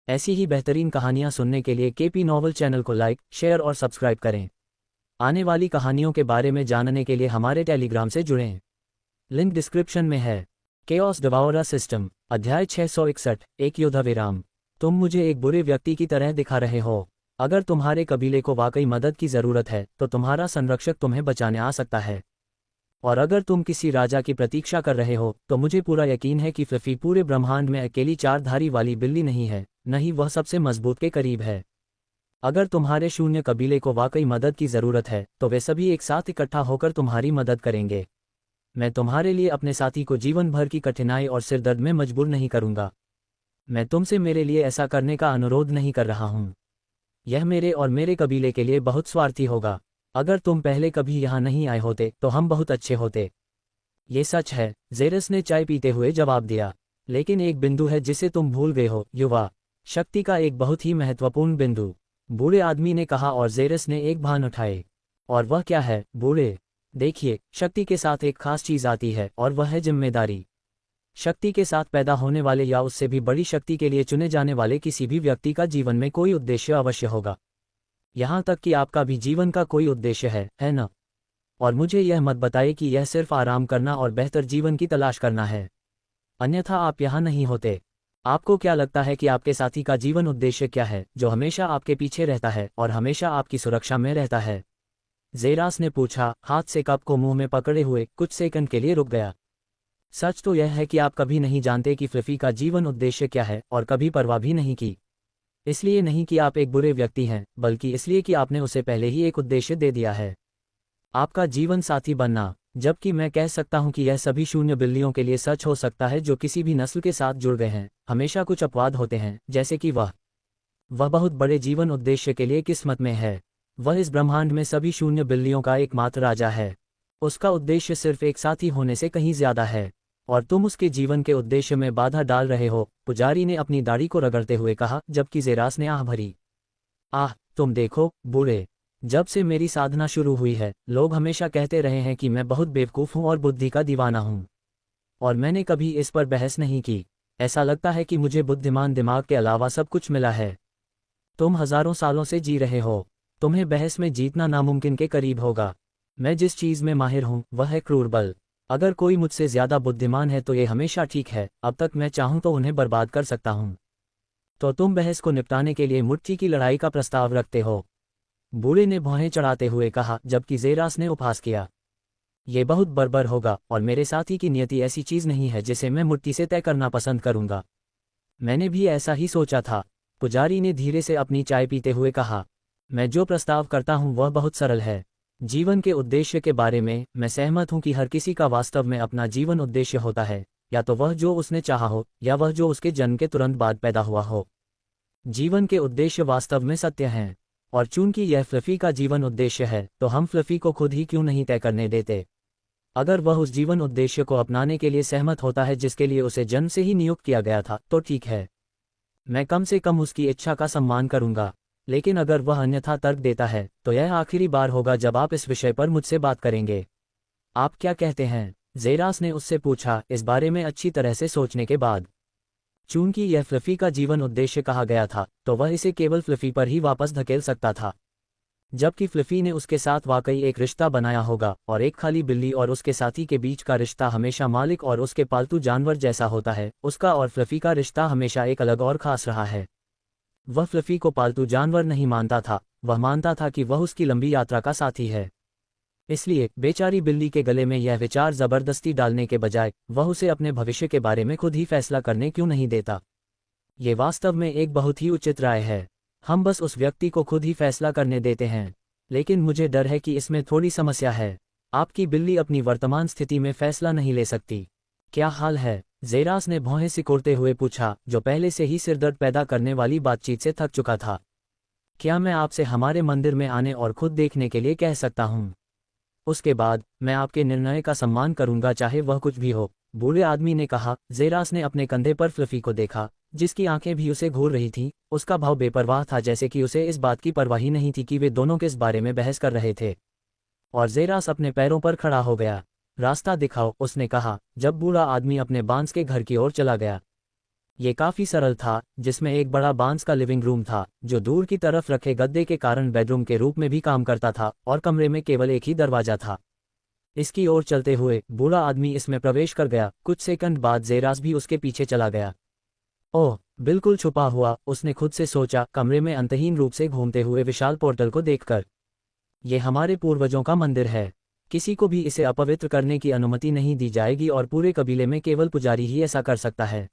ऐसी ही बेहतरीन कहानियाँ सुनने के लिए केपी नॉवल चैनल को लाइक, शेयर और सब्सक्राइब करें। आने वाली कहानियों के बारे में जानने के लिए हमारे टेलीग्राम से जुड़ें। लिंक डिस्क्रिप्शन में है। केओस डिवाउरर सिस्टम, अध्याय 661, एक युद्ध विराम। तुम मुझे एक बुरे व्यक्ति की तरह दिखा रहे हो। अगर तुम्हारे कबीले को वाकई मदद की ज़रूरत है तो तुम्हारा संरक्षक तुम्हें बचाने आ सकता है। और अगर तुम किसी राजा की प्रतीक्षा कर रहे हो तो मुझे पूरा यकीन है कि फ्लफी पूरे ब्रह्मांड में अकेली चारधारी वाली बिल्ली नहीं है, नहीं वह सबसे मजबूत के करीब है। अगर तुम्हारे शून्य कबीले को वाकई मदद की ज़रूरत है तो वे सभी एक साथ इकट्ठा होकर तुम्हारी मदद करेंगे। मैं तुम्हारे लिए अपने साथी को जीवन भर की कठिनाई और सिरदर्द में मजबूर नहीं करूंगा। मैं तुमसे मेरे लिए ऐसा करने का अनुरोध नहीं कर रहा हूं। यह मेरे और मेरे कबीले के लिए बहुत स्वार्थी होगा। अगर तुम पहले कभी यहाँ नहीं आए होते तो हम बहुत अच्छे होते। ये सच है, जेरस ने चाय पीते हुए जवाब दिया। लेकिन एक बिंदु है जिसे तुम भूल गए हो, युवा। शक्ति का एक बहुत ही महत्वपूर्ण बिंदु, बूढ़े आदमी ने कहा और जेरस ने एक भान उठाए। और वह क्या है, बूढ़े? देखिए, शक्ति के साथ एक खास चीज आती है और वह है जिम्मेदारी। शक्ति के साथ पैदा होने वाले या उससे भी बड़ी शक्ति के लिए चुने जाने वाले किसी भी व्यक्ति का जीवन में कोई उद्देश्य अवश्य होगा। यहाँ तक कि आपका भी जीवन का कोई उद्देश्य है न? और मुझे यह मत बताइए कि यह सिर्फ आराम करना और बेहतर जीवन की तलाश करना है, अन्यथा आप यहाँ नहीं होते। आपको क्या लगता है कि आपके साथी का जीवन उद्देश्य क्या है, जो हमेशा आपके पीछे रहता है और हमेशा आपकी सुरक्षा में रहता है? जेरास ने पूछा, हाथ से कप को मुंह में पकड़े हुए कुछ सेकंड के लिए रुक गया। सच तो यह है कि आप कभी नहीं जानते कि फ्लफी का जीवन उद्देश्य क्या है और कभी परवाह भी नहीं की। इसलिए नहीं कि आप एक बुरे व्यक्ति हैं, बल्कि इसलिए कि आपने उसे पहले ही एक उद्देश्य दे दिया है, आपका जीवन साथी बनना। जबकि मैं कह सकता हूं कि यह सभी शून्य बिल्लियों के लिए सच हो सकता है जो किसी भी नस्ल के साथ जुड़ गए हैं। हमेशा कुछ अपवाद होते हैं, जैसे कि वह बहुत बड़े जीवन उद्देश्य के लिए किस्मत में है। वह इस ब्रह्मांड में सभी शून्य बिल्लियों का एकमात्र राजा है। उसका उद्देश्य सिर्फ एक साथी होने से कहीं ज्यादा है, और तुम उसके जीवन के उद्देश्य में बाधा डाल रहे हो। पुजारी ने अपनी दाढ़ी को रगड़ते हुए कहा, जबकि जेरास ने आह भरी। आह, तुम देखो, बूढ़े, जब से मेरी साधना शुरू हुई है, लोग हमेशा कहते रहे हैं कि मैं बहुत बेवकूफ़ हूं और बुद्धि का दीवाना हूं, और मैंने कभी इस पर बहस नहीं की। ऐसा लगता है कि मुझे बुद्धिमान दिमाग के अलावा सब कुछ मिला है। तुम हजारों सालों से जी रहे हो, तुम्हें बहस में जीतना नामुमकिन के करीब होगा। मैं जिस चीज़ में माहिर हूं वह है क्रूर बल। अगर कोई मुझसे ज़्यादा बुद्धिमान है तो ये हमेशा ठीक है, अब तक मैं चाहूं तो उन्हें बर्बाद कर सकता हूं। तो तुम बहस को निपटाने के लिए मुट्ठी की लड़ाई का प्रस्ताव रखते हो? बूढ़े ने भौहें चढ़ाते हुए कहा, जबकि जेरास ने उपहास किया। ये बहुत बर्बर होगा, और मेरे साथी की नियति ऐसी चीज नहीं है जिसे मैं मुट्ठी से तय करना पसंद करूंगा। मैंने भी ऐसा ही सोचा था, पुजारी ने धीरे से अपनी चाय पीते हुए कहा। मैं जो प्रस्ताव करता हूं वह बहुत सरल है। जीवन के उद्देश्य के बारे में मैं सहमत हूं कि हर किसी का वास्तव में अपना जीवन उद्देश्य होता है, या तो वह जो उसने चाहा हो या वह जो उसके जन्म के तुरंत बाद पैदा हुआ हो। जीवन के उद्देश्य वास्तव में सत्य हैं, और चूंकि यह फ्लफी का जीवन उद्देश्य है तो हम फ्लफी को खुद ही क्यों नहीं तय करने देते? अगर वह उस जीवन उद्देश्य को अपनाने के लिए सहमत होता है जिसके लिए उसे जन्म से ही नियुक्त किया गया था, तो ठीक है, मैं कम से कम उसकी इच्छा का सम्मान करूंगा। लेकिन अगर वह अन्यथा तर्क देता है तो यह आखिरी बार होगा जब आप इस विषय पर मुझसे बात करेंगे। आप क्या कहते हैं? जेरास ने उससे पूछा, इस बारे में अच्छी तरह से सोचने के बाद। चूंकि यह फ्लफी का जीवन उद्देश्य कहा गया था तो वह इसे केवल फ्लफी पर ही वापस धकेल सकता था, जबकि फ्लफी ने उसके साथ वाकई एक रिश्ता बनाया होगा, और एक खाली बिल्ली और उसके साथी के बीच का रिश्ता हमेशा मालिक और उसके पालतू जानवर जैसा होता है। उसका और फ्लफी का रिश्ता हमेशा एक अलग और खास रहा है। वह फ्लफी को पालतू जानवर नहीं मानता था, वह मानता था कि वह उसकी लंबी यात्रा का साथी है। इसलिए बेचारी बिल्ली के गले में यह विचार जबरदस्ती डालने के बजाय वह उसे अपने भविष्य के बारे में खुद ही फैसला करने क्यों नहीं देता? ये वास्तव में एक बहुत ही उचित राय है। हम बस उस व्यक्ति को खुद ही फैसला करने देते हैं। लेकिन मुझे डर है कि इसमें थोड़ी समस्या है। आपकी बिल्ली अपनी वर्तमान स्थिति में फैसला नहीं ले सकती। क्या हाल है? जेरास ने भौहें सिकोड़ते हुए पूछा, जो पहले से ही सिरदर्द पैदा करने वाली बातचीत से थक चुका था। क्या मैं आपसे हमारे मंदिर में आने और खुद देखने के लिए कह सकता हूँ? उसके बाद मैं आपके निर्णय का सम्मान करूंगा, चाहे वह कुछ भी हो, बूढ़े आदमी ने कहा। जेरास ने अपने कंधे पर फ्लफी को देखा, जिसकी आंखें भी उसे घूर रही थीं। उसका भाव बेपरवाह था, जैसे कि उसे इस बात की परवाह ही नहीं थी कि वे दोनों किस बारे में बहस कर रहे थे। और जेरास अपने पैरों पर खड़ा हो गया। रास्ता दिखाओ, उसने कहा, जब बूढ़ा आदमी अपने बांस के घर की ओर चला गया। ये काफी सरल था, जिसमें एक बड़ा बांस का लिविंग रूम था जो दूर की तरफ रखे गद्दे के कारण बेडरूम के रूप में भी काम करता था, और कमरे में केवल एक ही दरवाजा था। इसकी ओर चलते हुए बूढ़ा आदमी इसमें प्रवेश कर गया। कुछ सेकंड बाद जेरास भी उसके पीछे चला गया। ओह, बिल्कुल छुपा हुआ, उसने खुद से सोचा, कमरे में अंतहीन रूप से घूमते हुए विशाल पोर्टल को देखकर। ये हमारे पूर्वजों का मंदिर है। किसी को भी इसे अपवित्र करने की अनुमति नहीं दी जाएगी और पूरे कबीले में केवल पुजारी ही ऐसा कर सकता है।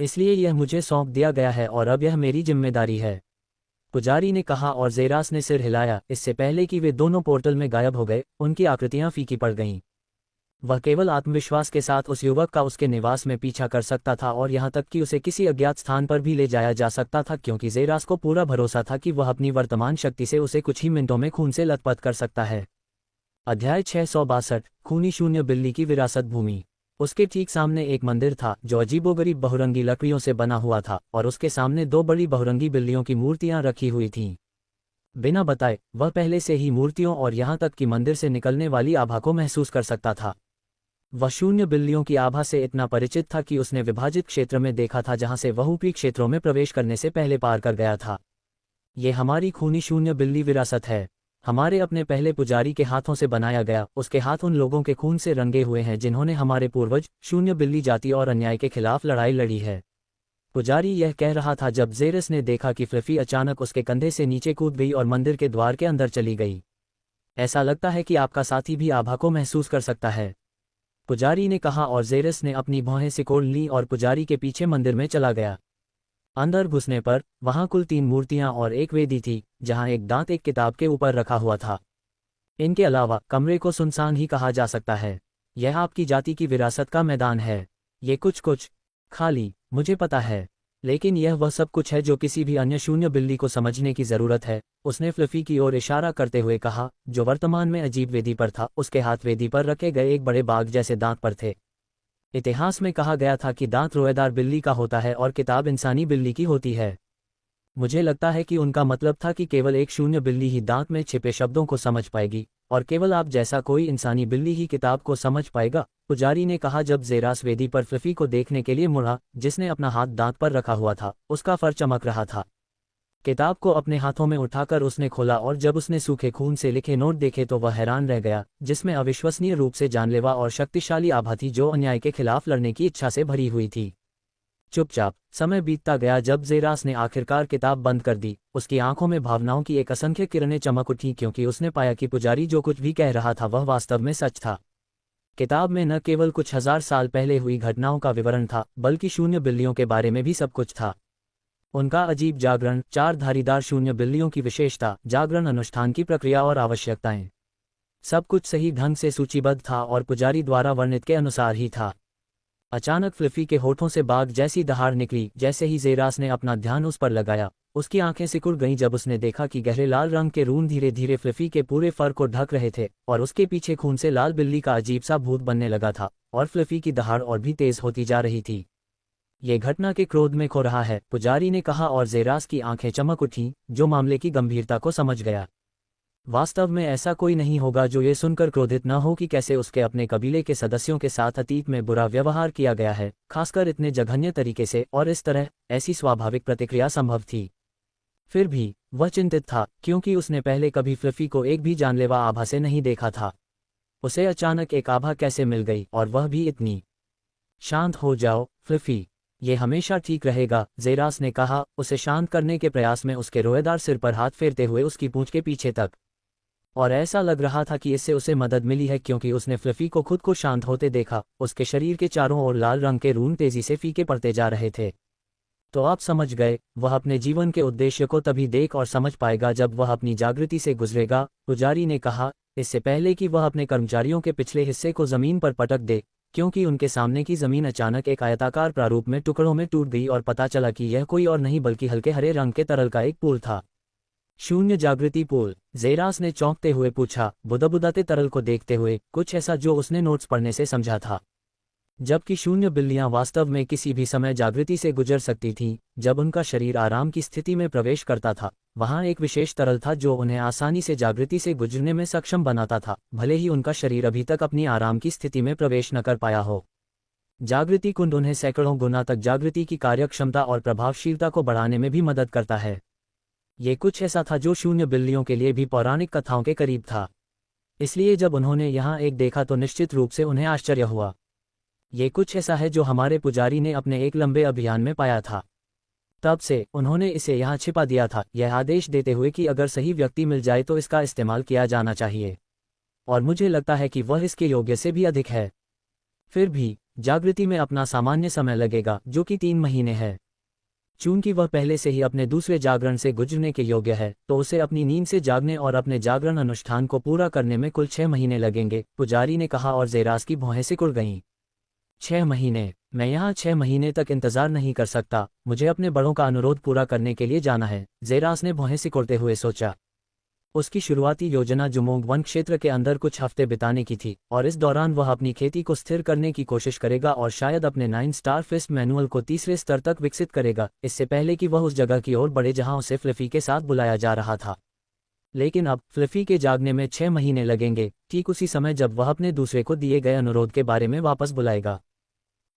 इसलिए यह मुझे सौंप दिया गया है और अब यह मेरी जिम्मेदारी है, पुजारी ने कहा, और जेरास ने सिर हिलाया। इससे पहले कि वे दोनों पोर्टल में गायब हो गए, उनकी आकृतियां फीकी पड़ गईं। वह केवल आत्मविश्वास के साथ उस युवक का उसके निवास में पीछा कर सकता था और यहां तक कि उसे किसी अज्ञात स्थान पर भी ले जाया जा सकता था, क्योंकि जेरास को पूरा भरोसा था कि वह अपनी वर्तमान शक्ति से उसे कुछ ही मिनटों में खून से लथपथ कर सकता है। अध्याय 662, खूनी शून्य बिल्ली की विरासत भूमि। उसके ठीक सामने एक मंदिर था जो अजीबोगरीब बहुरंगी लकड़ियों से बना हुआ था, और उसके सामने दो बड़ी बहुरंगी बिल्लियों की मूर्तियां रखी हुई थीं। बिना बताए वह पहले से ही मूर्तियों और यहां तक कि मंदिर से निकलने वाली आभा को महसूस कर सकता था। वह शून्य बिल्लियों की आभा से इतना परिचित था कि उसने विभाजित क्षेत्र में देखा था, जहां से वह ऊपरी क्षेत्रों में प्रवेश करने से पहले पार कर गया था। ये हमारी खूनी शून्य बिल्ली विरासत है। हमारे अपने पहले पुजारी के हाथों से बनाया गया। उसके हाथ उन लोगों के खून से रंगे हुए हैं जिन्होंने हमारे पूर्वज शून्य बिल्ली जाति और अन्याय के खिलाफ लड़ाई लड़ी है। पुजारी यह कह रहा था जब जेरस ने देखा कि फ्लफी अचानक उसके कंधे से नीचे कूद गई और मंदिर के द्वार के अंदर चली गई। ऐसा लगता है कि आपका साथी भी आभा को महसूस कर सकता है, पुजारी ने कहा, और जेरस ने अपनी भौहें सिकोड़ लीं और पुजारी के पीछे मंदिर में चला गया। अंदर घुसने पर वहां कुल 3 मूर्तियां और एक वेदी थी, जहां एक दांत एक किताब के ऊपर रखा हुआ था। इनके अलावा कमरे को सुनसान ही कहा जा सकता है। यह आपकी जाति की विरासत का मैदान है। ये कुछ खाली, मुझे पता है, लेकिन यह वह सब कुछ है जो किसी भी अन्य शून्य बिल्ली को समझने की जरूरत है, उसने फ्लफी की ओर इशारा करते हुए कहा, जो वर्तमान में अजीब वेदी पर था। उसके हाथ वेदी पर रखे गए एक बड़े बाघ जैसे दांत पर थे। इतिहास में कहा गया था कि दांत रोएदार बिल्ली का होता है और किताब इंसानी बिल्ली की होती है। मुझे लगता है कि उनका मतलब था कि केवल एक शून्य बिल्ली ही दांत में छिपे शब्दों को समझ पाएगी, और केवल आप जैसा कोई इंसानी बिल्ली ही किताब को समझ पाएगा, पुजारी ने कहा जब जेरास वेदी पर फ्लफी को देखने के लिए मुड़ा, जिसने अपना हाथ दांत पर रखा हुआ था। उसका फर चमक रहा था। किताब को अपने हाथों में उठाकर उसने खोला, और जब उसने सूखे खून से लिखे नोट देखे तो वह हैरान रह गया, जिसमें अविश्वसनीय रूप से जानलेवा और शक्तिशाली आभा थी जो अन्याय के खिलाफ लड़ने की इच्छा से भरी हुई थी। चुपचाप समय बीतता गया। जब जेरास ने आखिरकार किताब बंद कर दी, उसकी आंखों में भावनाओं की एक असंख्य किरणें चमक उठी, क्योंकि उसने पाया कि पुजारी जो कुछ भी कह रहा था वह वास्तव में सच था। किताब में न केवल कुछ हजार साल पहले हुई घटनाओं का विवरण था, बल्कि शून्य बिल्लियों के बारे में भी सब कुछ था। उनका अजीब जागरण, 4 धारीदार शून्य बिल्लियों की विशेषता, जागरण अनुष्ठान की प्रक्रिया और आवश्यकताएं, सब कुछ सही ढंग से सूचीबद्ध था और पुजारी द्वारा वर्णित के अनुसार ही था। अचानक फ्लफी के होठों से बाघ जैसी दहाड़ निकली। जैसे ही जेरास ने अपना ध्यान उस पर लगाया, उसकी आंखें सिकुड़ गईं जब उसने देखा कि गहरे लाल रंग के रून धीरे धीरे फ्लफी के पूरे फर को ढक रहे थे, और उसके पीछे खून से लाल बिल्ली का अजीब सा भूत बनने लगा था, और फ्लफी की दहाड़ और भी तेज होती जा रही थी। ये घटना के क्रोध में खो रहा है, पुजारी ने कहा, और जेरास की आंखें चमक उठीं, जो मामले की गंभीरता को समझ गया। वास्तव में ऐसा कोई नहीं होगा जो ये सुनकर क्रोधित न हो कि कैसे उसके अपने कबीले के सदस्यों के साथ अतीत में बुरा व्यवहार किया गया है, खासकर इतने जघन्य तरीके से, और इस तरह ऐसी स्वाभाविक प्रतिक्रिया संभव थी। फिर भी वह चिंतित था, क्योंकि उसने पहले कभी फ्लफी को एक भी जानलेवा आभा से नहीं देखा था। उसे अचानक एक आभा कैसे मिल गई, और वह भी इतनी। शांत हो जाओ फ्लफी, ये हमेशा ठीक रहेगा, जेरास ने कहा, उसे शांत करने के प्रयास में उसके रोएदार सिर पर हाथ फेरते हुए उसकी पूंछ के पीछे तक। और ऐसा लग रहा था कि इससे उसे मदद मिली है, क्योंकि उसने फ्लफी को खुद को शांत होते देखा। उसके शरीर के चारों ओर लाल रंग के रून तेजी से फीके पड़ते जा रहे थे। तो आप समझ गए, वह अपने जीवन के उद्देश्य को तभी देख और समझ पाएगा जब वह अपनी जागृति से गुजरेगा, पुजारी ने कहा, इससे पहले कि वह अपने कर्मचारियों के पिछले हिस्से को जमीन पर पटक दे, क्योंकि उनके सामने की जमीन अचानक एक आयताकार प्रारूप में टुकड़ों में टूट गई और पता चला कि यह कोई और नहीं बल्कि हल्के हरे रंग के तरल का एक पूल था। शून्य जागृति पूल, जेरास ने चौंकते हुए पूछा, बुदबुदाते तरल को देखते हुए, कुछ ऐसा जो उसने नोट्स पढ़ने से समझा था। जबकि शून्य बिल्लियां वास्तव में किसी भी समय जागृति से गुजर सकती थीं, जब उनका शरीर आराम की स्थिति में प्रवेश करता था, वहां एक विशेष तरल था जो उन्हें आसानी से जागृति से गुजरने में सक्षम बनाता था, भले ही उनका शरीर अभी तक अपनी आराम की स्थिति में प्रवेश न कर पाया हो। जागृति कुंड उन्हें सैकड़ों गुना तक जागृति की कार्यक्षमता और प्रभावशीलता को बढ़ाने में भी मदद करता है। ये कुछ ऐसा था जो शून्य बिल्लियों के लिए भी पौराणिक कथाओं के करीब था। इसलिए जब उन्होंने यहाँ एक देखा तो निश्चित रूप से उन्हें आश्चर्य हुआ। ये कुछ ऐसा है जो हमारे पुजारी ने अपने एक लंबे अभियान में पाया था। तब से उन्होंने इसे यहाँ छिपा दिया था, यह आदेश देते हुए कि अगर सही व्यक्ति मिल जाए तो इसका इस्तेमाल किया जाना चाहिए, और मुझे लगता है कि वह इसके योग्य से भी अधिक है। फिर भी जागृति में अपना सामान्य समय लगेगा, जो कि 3 महीने है। चूंकि वह पहले से ही अपने दूसरे जागरण से गुजरने के योग्य है, तो उसे अपनी नींद से जागने और अपने जागरण अनुष्ठान को पूरा करने में कुल 6 महीने लगेंगे, पुजारी ने कहा, और ज़ेरास की भौहें सिकुड़ गईं। 6 महीने? मैं यहाँ 6 महीने तक इंतजार नहीं कर सकता, मुझे अपने बड़ों का अनुरोध पूरा करने के लिए जाना है, ज़ेरास ने भौहें सिकुड़ते हुए सोचा। उसकी शुरुआती योजना जुमोंग वन क्षेत्र के अंदर कुछ हफ्ते बिताने की थी, और इस दौरान वह अपनी खेती को स्थिर करने की कोशिश करेगा और शायद अपने 9 स्टार फिस्ट मैनुअल को तीसरे स्तर तक विकसित करेगा, इससे पहले कि वह उस जगह की ओर बढ़े जहां उसे फ्लफी के साथ बुलाया जा रहा था। लेकिन अब फ्लफी के जागने में 6 महीने लगेंगे, ठीक उसी समय जब वह अपने दूसरे को दिए गए अनुरोध के बारे में वापस बुलाएगा।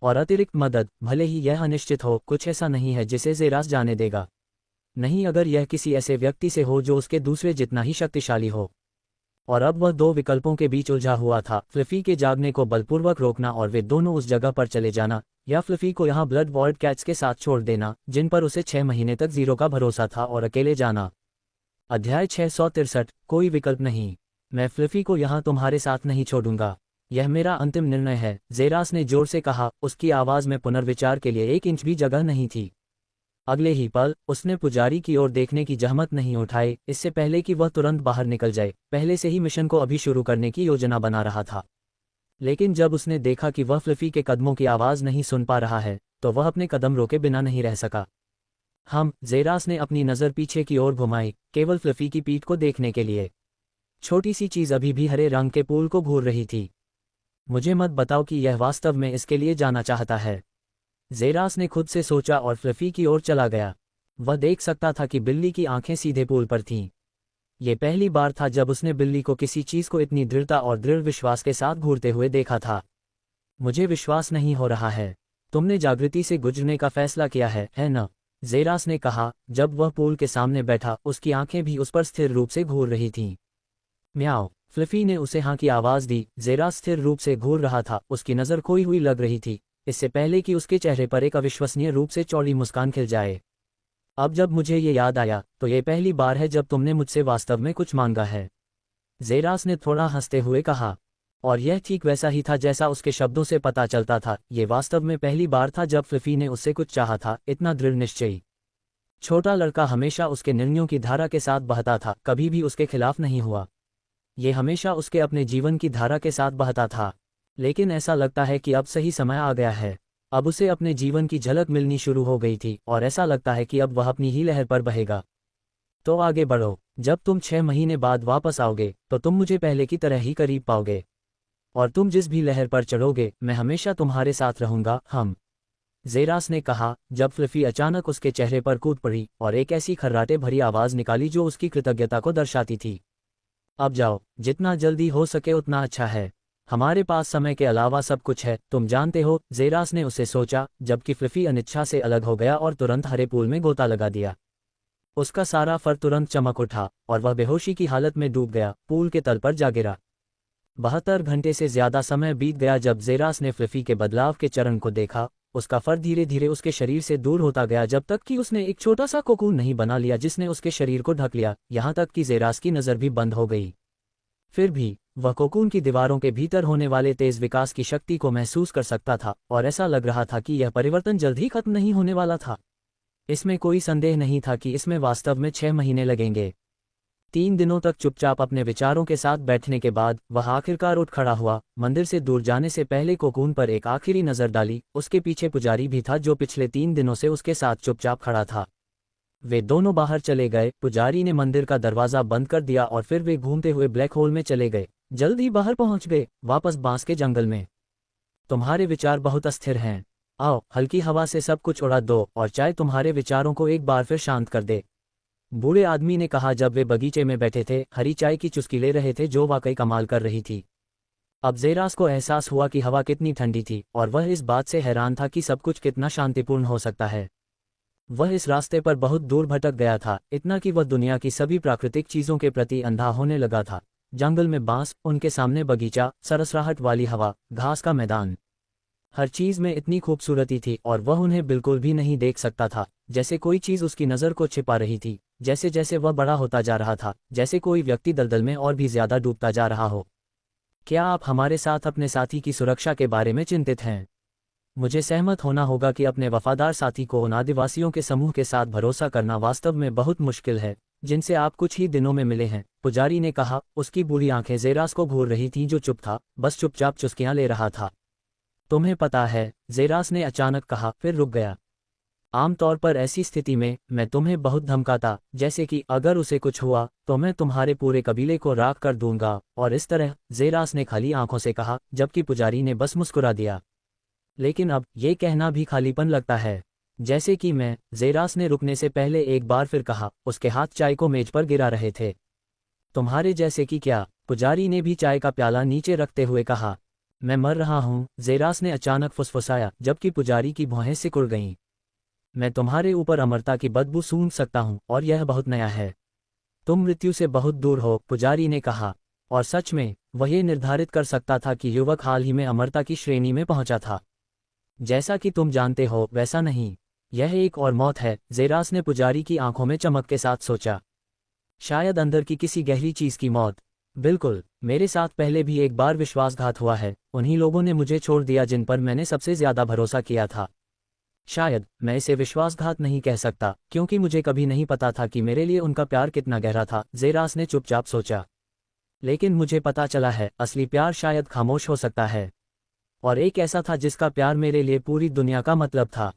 और अतिरिक्त मदद, भले ही यह अनिश्चित हो, कुछ ऐसा नहीं है जिसे ज़ेरास जाने देगा। नहीं, अगर यह किसी ऐसे व्यक्ति से हो जो उसके दूसरे जितना ही शक्तिशाली हो। और अब वह 2 विकल्पों के बीच उलझा हुआ था, फ्लफी के जागने को बलपूर्वक रोकना और वे दोनों उस जगह पर चले जाना, या फ्लफी को यहाँ ब्लड वॉर्ड कैट्स के साथ छोड़ देना, जिन पर उसे 6 महीने तक 0 का भरोसा था, और अकेले जाना। अध्याय 663, कोई विकल्प नहीं। मैं फ्लफी को यहाँ तुम्हारे साथ नहीं छोड़ूंगा, यह मेरा अंतिम निर्णय है, ज़ेरास ने जोर से कहा, उसकी आवाज़ में पुनर्विचार के लिए 1 इंच भी जगह नहीं थी। अगले ही पल उसने पुजारी की ओर देखने की जहमत नहीं उठाई, इससे पहले कि वह तुरंत बाहर निकल जाए, पहले से ही मिशन को अभी शुरू करने की योजना बना रहा था। लेकिन जब उसने देखा कि वह फ्लफी के कदमों की आवाज़ नहीं सुन पा रहा है, तो वह अपने कदम रोके बिना नहीं रह सका। ज़ेरास ने अपनी नज़र पीछे की ओर घुमाई, केवल फ्लफी की पीठ को देखने के लिए। छोटी सी चीज़ अभी भी हरे रंग के पूल को घूर रही थी। मुझे मत बताओ कि यह वास्तव में इसके लिए जाना चाहता है, ज़ेरास ने खुद से सोचा और फ्लफी की ओर चला गया। वह देख सकता था कि बिल्ली की आंखें सीधे पूल पर थीं। ये पहली बार था जब उसने बिल्ली को किसी चीज़ को इतनी दृढ़ता और दृढ़ विश्वास के साथ घूरते हुए देखा था। मुझे विश्वास नहीं हो रहा है, तुमने जागृति से गुजरने का फैसला किया है न? ज़ेरास ने कहा, जब वह पूल के सामने बैठा, उसकी आंखें भी उस पर स्थिर रूप से घूर रही थीं। म्याओ, फ्लफी ने उसे हाँ की आवाज़ दी। ज़ेरास स्थिर रूप से घूर रहा था, उसकी नज़र खोई हुई लग रही थी, इससे पहले कि उसके चेहरे पर एक अविश्वसनीय रूप से चौड़ी मुस्कान खिल जाए। अब जब मुझे ये याद आया, तो ये पहली बार है जब तुमने मुझसे वास्तव में कुछ मांगा है, ज़ेरास ने थोड़ा हंसते हुए कहा। और यह ठीक वैसा ही था जैसा उसके शब्दों से पता चलता था, ये वास्तव में पहली बार था जब फ्लफी ने उससे कुछ चाहा था, इतना दृढ़ निश्चयी। छोटा लड़का हमेशा उसके निर्णयों की धारा के साथ बहता था, कभी भी उसके खिलाफ नहीं हुआ। ये हमेशा उसके अपने जीवन की धारा के साथ बहता था। लेकिन ऐसा लगता है कि अब सही समय आ गया है। अब उसे अपने जीवन की झलक मिलनी शुरू हो गई थी, और ऐसा लगता है कि अब वह अपनी ही लहर पर बहेगा। तो आगे बढ़ो, जब तुम 6 महीने बाद वापस आओगे, तो तुम मुझे पहले की तरह ही करीब पाओगे, और तुम जिस भी लहर पर चढ़ोगे, मैं हमेशा तुम्हारे साथ रहूंगा। ज़ेरास ने कहा, जब फ्लफी अचानक उसके चेहरे पर कूद पड़ी और एक ऐसी खर्राटे भरी आवाज़ निकाली जो उसकी कृतज्ञता को दर्शाती थी। अब जाओ, जितना जल्दी हो सके उतना अच्छा है, हमारे पास समय के अलावा सब कुछ है, तुम जानते हो। ज़ेरास ने उसे सोचा, जबकि फ्लफी अनिच्छा से अलग हो गया और तुरंत हरे पूल में गोता लगा दिया। उसका सारा फर तुरंत चमक उठा और वह बेहोशी की हालत में डूब गया, पूल के तल पर जा गिरा। 72 घंटे से ज्यादा समय बीत गया जब ज़ेरास ने फ्लफी के बदलाव के चरण को देखा। उसका फर धीरे धीरे उसके शरीर से दूर होता गया जब तक कि उसने एक छोटा सा कोकून नहीं बना लिया जिसने उसके शरीर को ढक लिया, यहाँ तक कि ज़ेरास की नज़र भी बंद हो गई। फिर भी वह कोकून की दीवारों के भीतर होने वाले तेज विकास की शक्ति को महसूस कर सकता था, और ऐसा लग रहा था कि यह परिवर्तन जल्द ही खत्म नहीं होने वाला था। इसमें कोई संदेह नहीं था कि इसमें वास्तव में 6 महीने लगेंगे। 3 दिनों तक चुपचाप अपने विचारों के साथ बैठने के बाद वह आखिरकार उठ खड़ा हुआ। मंदिर से दूर जाने से पहले कोकून पर एक आखिरी नज़र डाली। उसके पीछे पुजारी भी था जो पिछले 3 दिनों से उसके साथ चुपचाप खड़ा था। वे दोनों बाहर चले गए। पुजारी ने मंदिर का दरवाज़ा बंद कर दिया और फिर वे घूमते हुए ब्लैक होल में चले गए। जल्द ही बाहर पहुंच गए, वापस बांस के जंगल में। तुम्हारे विचार बहुत अस्थिर हैं, आओ हल्की हवा से सब कुछ उड़ा दो और चाहे तुम्हारे विचारों को एक बार फिर शांत कर दे, बूढ़े आदमी ने कहा जब वे बगीचे में बैठे थे, हरी चाय की चुस्की ले रहे थे जो वाकई कमाल कर रही थी। अब जेरास को एहसास हुआ कि हवा कितनी ठंडी थी और वह इस बात से हैरान था कि सब कुछ कितना शांतिपूर्ण हो सकता है। वह इस रास्ते पर बहुत दूर भटक गया था, इतना कि वह दुनिया की सभी प्राकृतिक चीज़ों के प्रति अंधा होने लगा था। जंगल में बांस, उनके सामने बगीचा, सरसराहट वाली हवा, घास का मैदान, हर चीज़ में इतनी खूबसूरती थी और वह उन्हें बिल्कुल भी नहीं देख सकता था, जैसे कोई चीज़ उसकी नज़र को छिपा रही थी। जैसे जैसे वह बड़ा होता जा रहा था, जैसे कोई व्यक्ति दलदल में और भी ज्यादा डूबता जा रहा हो। क्या आप हमारे साथ अपने साथी की सुरक्षा के बारे में चिंतित हैं? मुझे सहमत होना होगा कि अपने वफादार साथी को उन आदिवासियों के समूह के साथ भरोसा करना वास्तव में बहुत मुश्किल है, जिनसे आप कुछ ही दिनों में मिले हैं, पुजारी ने कहा। उसकी बूढ़ी आंखें जेरास को घूर रही थीं, जो चुप था, बस चुपचाप चुस्कियां ले रहा था। तुम्हें पता है, जेरास ने अचानक कहा, फिर रुक गया। आमतौर पर ऐसी स्थिति में मैं तुम्हें बहुत धमकाता, जैसे कि अगर उसे कुछ हुआ तो मैं तुम्हारे पूरे कबीले को राख कर दूंगा, और इस तरह, जेरास ने खाली आंखों से कहा, जबकि पुजारी ने बस मुस्कुरा दिया। लेकिन अब ये कहना भी खालीपन लगता है। जैसे कि मैं, जेरास ने रुकने से पहले एक बार फिर कहा, उसके हाथ चाय को मेज पर गिरा रहे थे। तुम्हारे जैसे कि क्या? पुजारी ने भी चाय का प्याला नीचे रखते हुए कहा। मैं मर रहा हूं, जेरास ने अचानक फुसफुसाया, जबकि पुजारी की भौहें सिकुड़ गईं। मैं तुम्हारे ऊपर अमरता की बदबू सूंघ सकता हूं, और यह बहुत नया है। तुम मृत्यु से बहुत दूर हो, पुजारी ने कहा। और सच में, वह ये निर्धारित कर सकता था कि युवक हाल ही में अमरता की श्रेणी में पहुंचा था। जैसा कि तुम जानते हो, वैसा नहीं। यह एक और मौत है, जेरास ने पुजारी की आंखों में चमक के साथ सोचा। शायद अंदर की किसी गहरी चीज की मौत। बिल्कुल, मेरे साथ पहले भी एक बार विश्वासघात हुआ है। उन्हीं लोगों ने मुझे छोड़ दिया जिन पर मैंने सबसे ज्यादा भरोसा किया था। शायद मैं इसे विश्वासघात नहीं कह सकता, क्योंकि मुझे कभी नहीं पता था कि मेरे लिए उनका प्यार कितना गहरा था, जेरास ने चुपचाप सोचा। लेकिन मुझे पता चला है, असली प्यार शायद खामोश हो सकता है। और एक ऐसा था जिसका प्यार मेरे लिए पूरी दुनिया का मतलब था।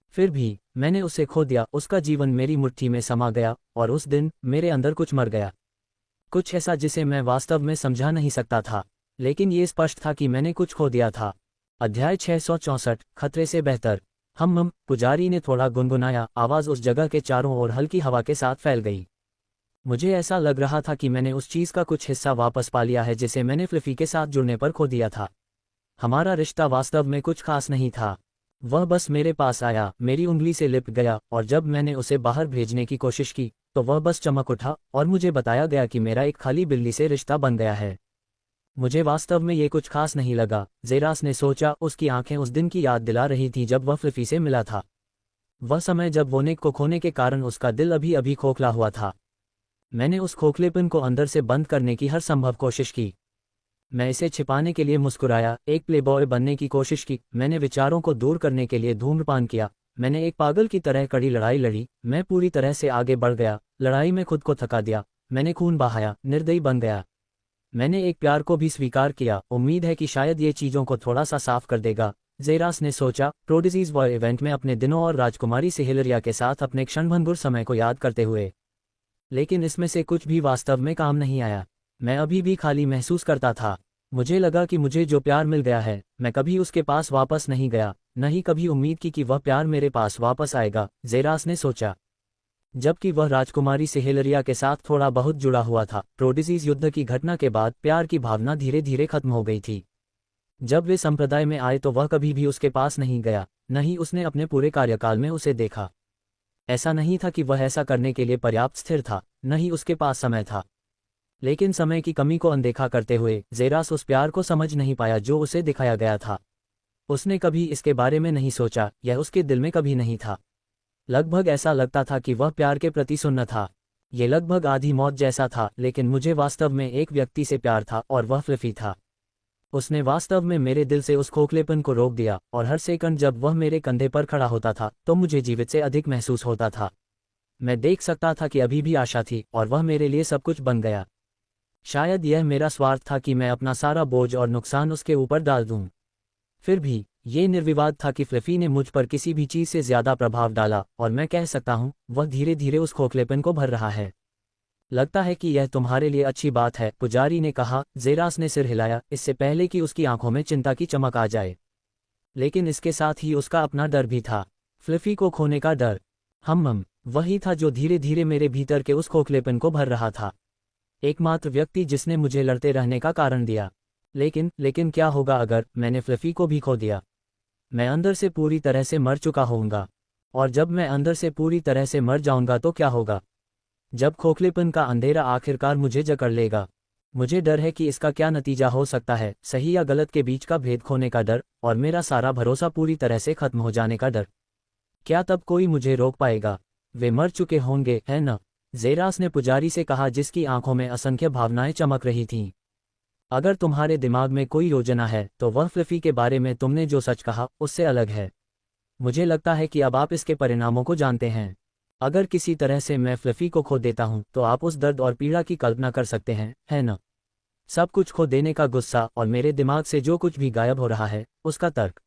फिर भी, मैंने उसे खो दिया, उसका जीवन मेरी मुट्ठी में समा गया, और उस दिन, मेरे अंदर कुछ मर गया। कुछ ऐसा जिसे मैं वास्तव में समझा नहीं सकता था। लेकिन ये स्पष्ट था कि मैंने कुछ खो दिया था। अध्याय 664, खतरे से बेहतर। पुजारी ने थोड़ा गुनगुनाया, आवाज उस जगह के चारों ओर हल्की हवा के साथ फैल गई। मुझे ऐसा लग रहा था कि मैंने उस चीज का कुछ हिस्सा वापस पा लिया है जिसे मैंने फ्लिफी के साथ जुड़ने पर खो दिया था। हमारा रिश्ता वास्तव में कुछ खास नहीं था। वह बस मेरे पास आया, मेरी उंगली से लिपट गया, और जब मैंने उसे बाहर भेजने की कोशिश की, तो वह बस चमक उठा, और मुझे बताया गया कि मेरा एक खाली बिल्ली से रिश्ता बन गया है। मुझे वास्तव में ये कुछ खास नहीं लगा, जेरास ने सोचा। उसकी आंखें उस दिन की याद दिला रही थीं जब वह फ्लिफी से मिला था। वह समय जब वो निक को खोने के कारण उसका दिल अभी अभी खोखला हुआ था। मैंने उस खोखलेपन को अंदर से बंद करने की हर संभव कोशिश की। मैं इसे छिपाने के लिए मुस्कुराया, एक प्लेबॉय बनने की कोशिश की, मैंने विचारों को दूर करने के लिए धूम्रपान किया, मैंने एक पागल की तरह कड़ी लड़ाई लड़ी, मैं पूरी तरह से आगे बढ़ गया, लड़ाई में खुद को थका दिया, मैंने खून बहाया, निर्दयी बन गया। मैंने एक प्यार को भी स्वीकार किया, उम्मीद है कि शायद ये चीज़ों को थोड़ा सा साफ कर देगा, जेरास ने सोचा, प्रोडिजीज वॉर इवेंट में अपने दिनों और राजकुमारी सिहेलरिया के साथ अपने क्षणभंगुर समय को याद करते हुए। लेकिन इसमें से कुछ भी वास्तव में काम नहीं आया। मैं अभी भी खाली महसूस करता था। मुझे लगा कि मुझे जो प्यार मिल गया है, मैं कभी उसके पास वापस नहीं गया, न ही कभी उम्मीद की कि वह प्यार मेरे पास वापस आएगा, जेरास ने सोचा। जबकि वह राजकुमारी सिहेलरिया के साथ थोड़ा बहुत जुड़ा हुआ था, प्रोडिजीज युद्ध की घटना के बाद प्यार की भावना धीरे धीरे खत्म हो गई थी। जब वे संप्रदाय में आए तो वह कभी भी उसके पास नहीं गया, न ही उसने अपने पूरे कार्यकाल में उसे देखा। ऐसा नहीं था कि वह ऐसा करने के लिए पर्याप्त स्थिर था, न ही उसके पास समय था। लेकिन समय की कमी को अनदेखा करते हुए, जेरास उस प्यार को समझ नहीं पाया जो उसे दिखाया गया था। उसने कभी इसके बारे में नहीं सोचा, यह उसके दिल में कभी नहीं था। लगभग ऐसा लगता था कि वह प्यार के प्रति सुन्न था। ये लगभग आधी मौत जैसा था, लेकिन मुझे वास्तव में एक व्यक्ति से प्यार था, और वह फ्लिफी था। उसने वास्तव में मेरे दिल से उस खोखलेपन को रोक दिया, और हर सेकंड जब वह मेरे कंधे पर खड़ा होता था, तो मुझे जीवित से अधिक महसूस होता था। मैं देख सकता था कि अभी भी आशा थी, और वह मेरे लिए सब कुछ बन गया। शायद यह मेरा स्वार्थ था कि मैं अपना सारा बोझ और नुकसान उसके ऊपर डाल दूं। फिर भी, ये निर्विवाद था कि फ्लिफी ने मुझ पर किसी भी चीज से ज्यादा प्रभाव डाला, और मैं कह सकता हूं, वह धीरे धीरे उस खोखलेपन को भर रहा है। लगता है कि यह तुम्हारे लिए अच्छी बात है, पुजारी ने कहा। जेरास ने सिर हिलाया, इससे पहले कि उसकी आंखों में चिंता की चमक आ जाए। लेकिन इसके साथ ही उसका अपना डर भी था, फ्लिफी को खोने का डर। वही था जो धीरे धीरे मेरे भीतर के उस खोखलेपन को भर रहा था। एकमात्र व्यक्ति जिसने मुझे लड़ते रहने का कारण दिया। लेकिन क्या होगा अगर मैंने फ्लफी को भी खो दिया? मैं अंदर से पूरी तरह से मर चुका होऊंगा। और जब मैं अंदर से पूरी तरह से मर जाऊंगा तो क्या होगा? जब खोखलेपन का अंधेरा आखिरकार मुझे जकड़ लेगा। मुझे डर है कि इसका क्या नतीजा हो सकता है, सही या गलत के बीच का भेद खोने का डर, और मेरा सारा भरोसा पूरी तरह से खत्म हो जाने का डर। क्या तब कोई मुझे रोक पाएगा? वे मर चुके होंगे, है न? ज़ेरास ने पुजारी से कहा, जिसकी आंखों में असंख्य भावनाएं चमक रही थीं। अगर तुम्हारे दिमाग में कोई योजना है तो वह फ्लफी के बारे में तुमने जो सच कहा उससे अलग है। मुझे लगता है कि अब आप इसके परिणामों को जानते हैं। अगर किसी तरह से मैं फ्लफी को खो देता हूं तो आप उस दर्द और पीड़ा की कल्पना कर सकते हैं, है न? सब कुछ खो देने का गुस्सा और मेरे दिमाग से जो कुछ भी गायब हो रहा है उसका तर्क।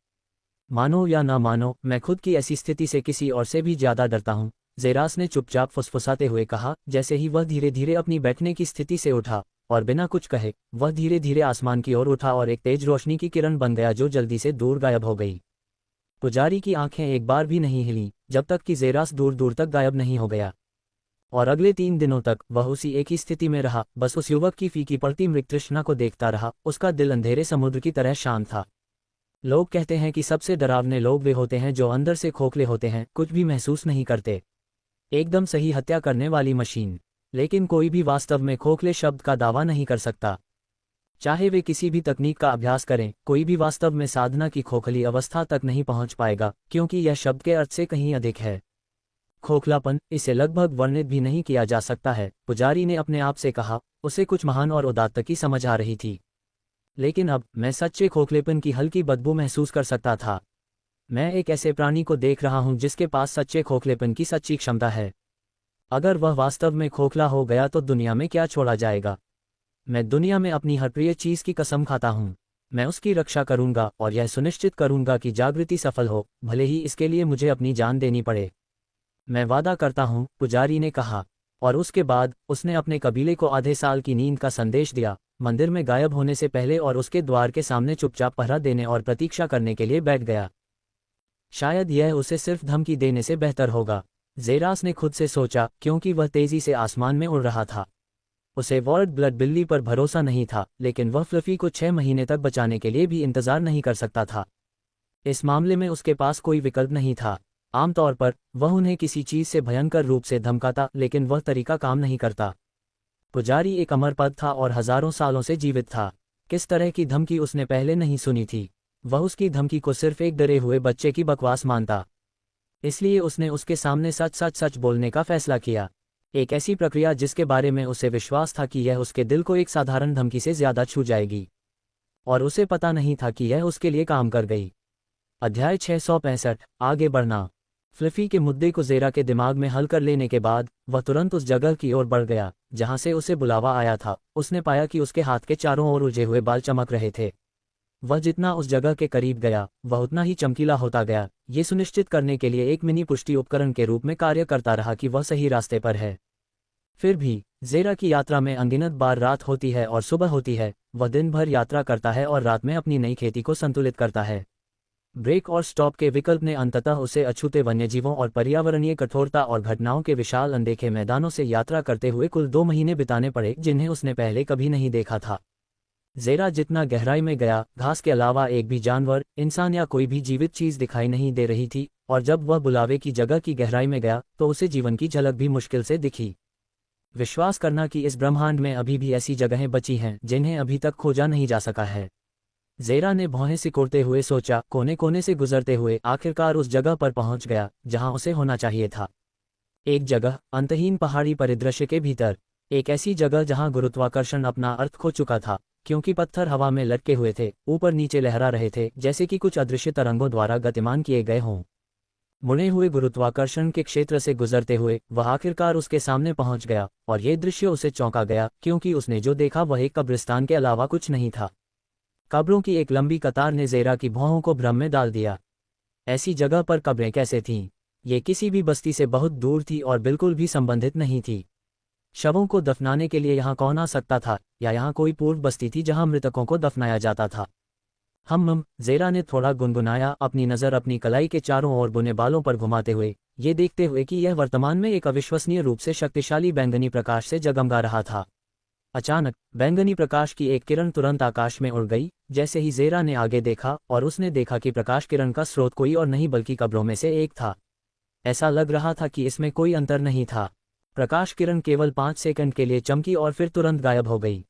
मानो या ना मानो, मैं खुद की ऐसी स्थिति से किसी और से भी ज्यादा डरता हूं, ज़ेरास ने चुपचाप फुसफुसाते हुए कहा। जैसे ही वह धीरे धीरे अपनी बैठने की स्थिति से उठा और बिना कुछ कहे वह धीरे धीरे आसमान की ओर उठा और एक तेज रोशनी की किरण बन गया जो जल्दी से दूर गायब हो गई। पुजारी की आंखें एक बार भी नहीं हिलीं जब तक कि ज़ेरास दूर दूर तक गायब नहीं हो गया। और अगले 3 दिनों तक वह उसी एक ही स्थिति में रहा, बस उस युवक की फीकी पड़ती मृगतृष्णा को देखता रहा। उसका दिल अंधेरे समुद्र की तरह शांत था। लोग कहते हैं कि सबसे डरावने लोग वे होते हैं जो अंदर से खोखले होते हैं, कुछ भी महसूस नहीं करते। एकदम सही हत्या करने वाली मशीन। लेकिन कोई भी वास्तव में खोखले शब्द का दावा नहीं कर सकता। चाहे वे किसी भी तकनीक का अभ्यास करें, कोई भी वास्तव में साधना की खोखली अवस्था तक नहीं पहुंच पाएगा, क्योंकि यह शब्द के अर्थ से कहीं अधिक है। खोखलापन, इसे लगभग वर्णित भी नहीं किया जा सकता है, पुजारी ने अपने आप से कहा। उसे कुछ महान और उदात्त की समझ आ रही थी। लेकिन अब मैं सच्चे खोखलेपन की हल्की बदबू महसूस कर सकता था। मैं एक ऐसे प्राणी को देख रहा हूं जिसके पास सच्चे खोखलेपन की सच्ची क्षमता है। अगर वह वास्तव में खोखला हो गया तो दुनिया में क्या छोड़ा जाएगा? मैं दुनिया में अपनी हर प्रिय चीज की कसम खाता हूं। मैं उसकी रक्षा करूंगा और यह सुनिश्चित करूंगा कि जागृति सफल हो, भले ही इसके लिए मुझे अपनी जान देनी पड़े। मैं वादा करता हूं, पुजारी ने कहा। और उसके बाद उसने अपने कबीले को आधे साल की नींद का संदेश दिया, मंदिर में गायब होने से पहले, और उसके द्वार के सामने चुपचाप पहरा देने और प्रतीक्षा करने के लिए बैठ गया। शायद यह उसे सिर्फ धमकी देने से बेहतर होगा, ज़ेरास ने खुद से सोचा, क्योंकि वह तेजी से आसमान में उड़ रहा था। उसे वार्ड ब्लड बिल्ली पर भरोसा नहीं था, लेकिन वह फ्लफी को 6 महीने तक बचाने के लिए भी इंतजार नहीं कर सकता था। इस मामले में उसके पास कोई विकल्प नहीं था। आमतौर पर वह उन्हें किसी चीज से भयंकर रूप से धमकाता, लेकिन वह तरीका काम नहीं करता। पुजारी एक अमर पद था और हजारों सालों से जीवित था। किस तरह की धमकी उसने पहले नहीं सुनी थी। वह उसकी धमकी को सिर्फ एक डरे हुए बच्चे की बकवास मानता। इसलिए उसने उसके सामने सच बोलने का फैसला किया। एक ऐसी प्रक्रिया जिसके बारे में उसे विश्वास था कि यह उसके दिल को एक साधारण धमकी से ज्यादा छू जाएगी। और उसे पता नहीं था कि यह उसके लिए काम कर गई। अध्याय 665, आगे बढ़ना। फ्लफी के मुद्दे को ज़ेरा के दिमाग में हल कर लेने के बाद वह तुरंत उस जगह की ओर बढ़ गया जहां से उसे बुलावा आया था। उसने पाया कि उसके हाथ के चारों ओर उलझे हुए बाल चमक रहे थे। वह जितना उस जगह के करीब गया वह उतना ही चमकीला होता गया, ये सुनिश्चित करने के लिए एक मिनी पुष्टि उपकरण के रूप में कार्य करता रहा कि वह सही रास्ते पर है। फिर भी ज़ेरा की यात्रा में अनगिनत बार रात होती है और सुबह होती है। वह दिन भर यात्रा करता है और रात में अपनी नई खेती को संतुलित करता है। ब्रेक और स्टॉप के विकल्प ने अंततः उसे अछूते वन्यजीवों और पर्यावरणीय कठोरता और घटनाओं के विशाल अनदेखे मैदानों से यात्रा करते हुए कुल 2 महीने बिताने पड़े, जिन्हें उसने पहले कभी नहीं देखा था। ज़ेरा जितना गहराई में गया, घास के अलावा एक भी जानवर, इंसान या कोई भी जीवित चीज दिखाई नहीं दे रही थी, और जब वह बुलावे की जगह की गहराई में गया तो उसे जीवन की झलक भी मुश्किल से दिखी। विश्वास करना कि इस ब्रह्मांड में अभी भी ऐसी जगहें बची हैं जिन्हें अभी तक खोजा नहीं जा सका है। ज़ेरा ने भौहें सिकोड़ते हुए सोचा, कोने कोने से गुजरते हुए आखिरकार उस जगह पर पहुंच गया जहां उसे होना चाहिए था। एक जगह, अंतहीन पहाड़ी परिदृश्य के भीतर। एक ऐसी जगह जहां गुरुत्वाकर्षण अपना अर्थ खो चुका था, क्योंकि पत्थर हवा में लटके हुए थे, ऊपर नीचे लहरा रहे थे, जैसे कि कुछ अदृश्य तरंगों द्वारा गतिमान किए गए हों। मुड़े हुए गुरुत्वाकर्षण के क्षेत्र से गुजरते हुए वह आखिरकार उसके सामने पहुंच गया, और ये दृश्य उसे चौंका गया, क्योंकि उसने जो देखा वह एक कब्रिस्तान के अलावा कुछ नहीं था। कब्रों की एक लंबी कतार ने ज़ेरा की भौहों को भ्रम में डाल दिया। ऐसी जगह पर कब्रें कैसे थीं? ये किसी भी बस्ती से बहुत दूर थी और बिल्कुल भी संबंधित नहीं थी। शवों को दफनाने के लिए यहाँ कौन आ सकता था, या यहाँ कोई पूर्व बस्ती थी जहाँ मृतकों को दफनाया जाता था? ज़ेरा ने थोड़ा गुनगुनाया, अपनी नज़र अपनी कलाई के चारों ओर बुने बालों पर घुमाते हुए, ये देखते हुए कि यह वर्तमान में एक अविश्वसनीय रूप से शक्तिशाली बैंगनी प्रकाश से जगमगा रहा था। अचानक बैंगनी प्रकाश की एक किरण तुरंत आकाश में उड़ गई। जैसे ही ज़ेरा ने आगे देखा और उसने देखा कि प्रकाश किरण का स्रोत कोई और नहीं बल्कि कब्रों में से एक था। ऐसा लग रहा था कि इसमें कोई अंतर नहीं था। प्रकाश किरण केवल 5 सेकंड के लिए चमकी और फिर तुरंत गायब हो गई,